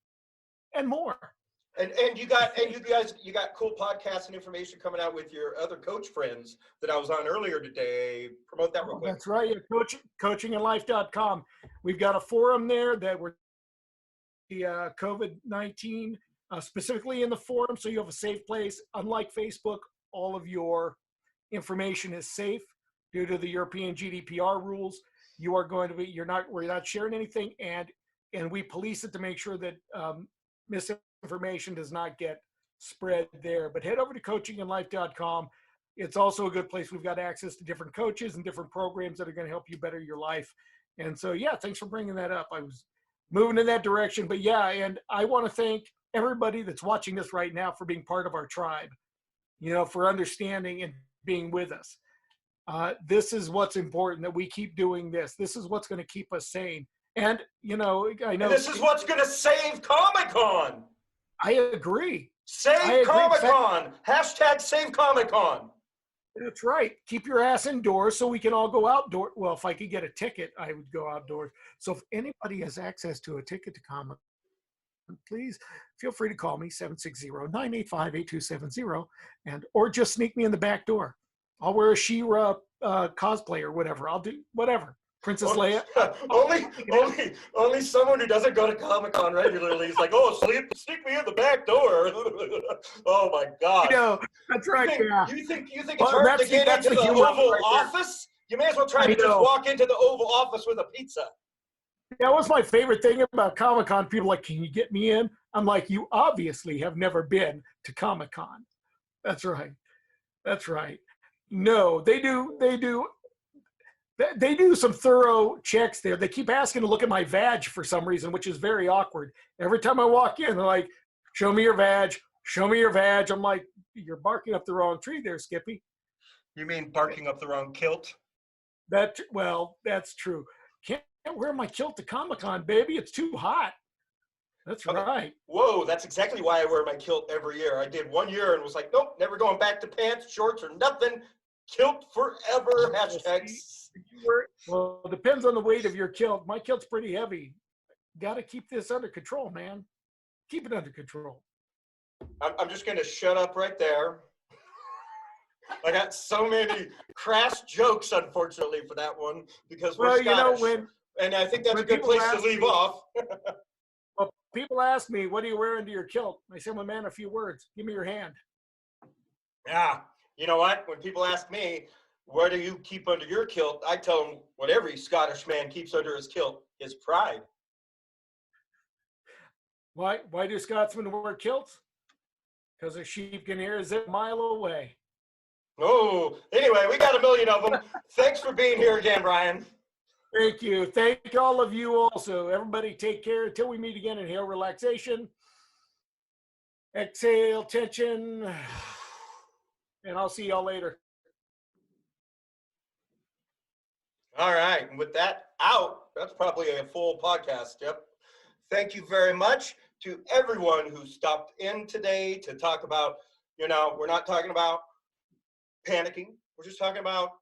D: and more.
A: And you guys got cool podcasts and information coming out with your other coach friends that I was on earlier today. Promote that real quick.
D: That's right. Yeah, coachingandlife.com. We've got a forum there that we're the COVID-19 specifically in the forum, so you have a safe place. Unlike Facebook, all of your information is safe due to the European GDPR rules. You are going to be, we're not sharing anything, and we police it to make sure that misinformation does not get spread there. But head over to coachingandlife.com. It's also a good place. We've got access to different coaches and different programs that are going to help you better your life. And so, yeah, thanks for bringing that up. I was moving in that direction, but yeah, and I want to thank everybody that's watching this right now for being part of our tribe, for understanding and being with us. This is what's important, that we keep doing this. This is what's going to keep us sane. And, I know.
A: And this is what's going to save Comic-Con.
D: I agree.
A: Save Comic-Con. Hashtag save Comic-Con.
D: That's right. Keep your ass indoors so we can all go outdoors. Well, if I could get a ticket, I would go outdoors. So if anybody has access to a ticket to Comic-Con, please feel free to call me, 760-985-8270, or just sneak me in the back door. I'll wear a She-Ra cosplay or whatever. I'll do whatever. Princess Leia.
A: only someone who doesn't go to Comic-Con regularly is like, oh, sneak me in the back door. Oh my God.
D: That's right.
A: You think it's hard to get into the Oval Office? You may as well try to just walk into the Oval Office with a pizza.
D: That was my favorite thing about Comic-Con. People are like, can you get me in? I'm like, you obviously have never been to Comic-Con. That's right. That's right. No, they do some thorough checks there. They keep asking to look at my badge for some reason, which is very awkward. Every time I walk in, they're like, show me your badge, show me your badge. I'm like, you're barking up the wrong tree there, Skippy.
A: You mean barking up the wrong kilt?
D: That's true. Can't wear my kilt to Comic-Con, baby. It's too hot. That's right.
A: Whoa, that's exactly why I wear my kilt every year. I did 1 year and was like, nope, never going back to pants, shorts, or nothing. Kilt forever. Hashtags.
D: Well, it depends on the weight of your kilt. My kilt's pretty heavy. Got to keep this under control, man. Keep it under control.
A: I'm just going to shut up right there. I got so many crass jokes, unfortunately, for that one, because we're Scottish. And I think that's a good place to leave off.
D: Well, people ask me, what do you wear under your kilt? I say, well, man, a few words. Give me your hand.
A: Yeah. You know what? When people ask me, what do you keep under your kilt? I tell them what every Scottish man keeps under his kilt is pride.
D: Why do Scotsmen wear kilts? Because a sheep can hear is a mile away.
A: Oh, anyway, we got a million of them. Thanks for being here again, Bryan.
D: Thank you. Thank all of you also. Everybody take care until we meet again. Inhale relaxation. Exhale tension. And I'll see y'all later.
A: All right. And with that out, that's probably a full podcast. Yep. Thank you very much to everyone who stopped in today to talk about, we're not talking about panicking. We're just talking about,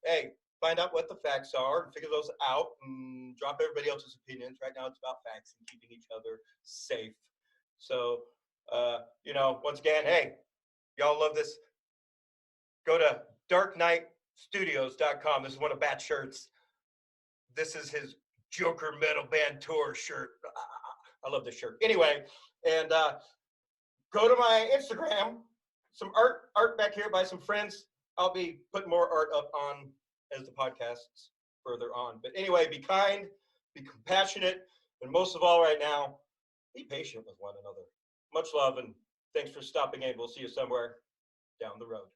A: hey, find out what the facts are and figure those out and drop everybody else's opinions. Right now it's about facts and keeping each other safe. So, once again, hey, y'all love this. Go to darknightstudios.com. This is one of Batt's shirts. This is his Joker Metal Band Tour shirt. I love this shirt. Anyway, and go to my Instagram. Some art back here by some friends. I'll be putting more art up on as the podcasts further on. But anyway, be kind, be compassionate, and most of all right now, be patient with one another. Much love, and thanks for stopping in. We'll see you somewhere down the road.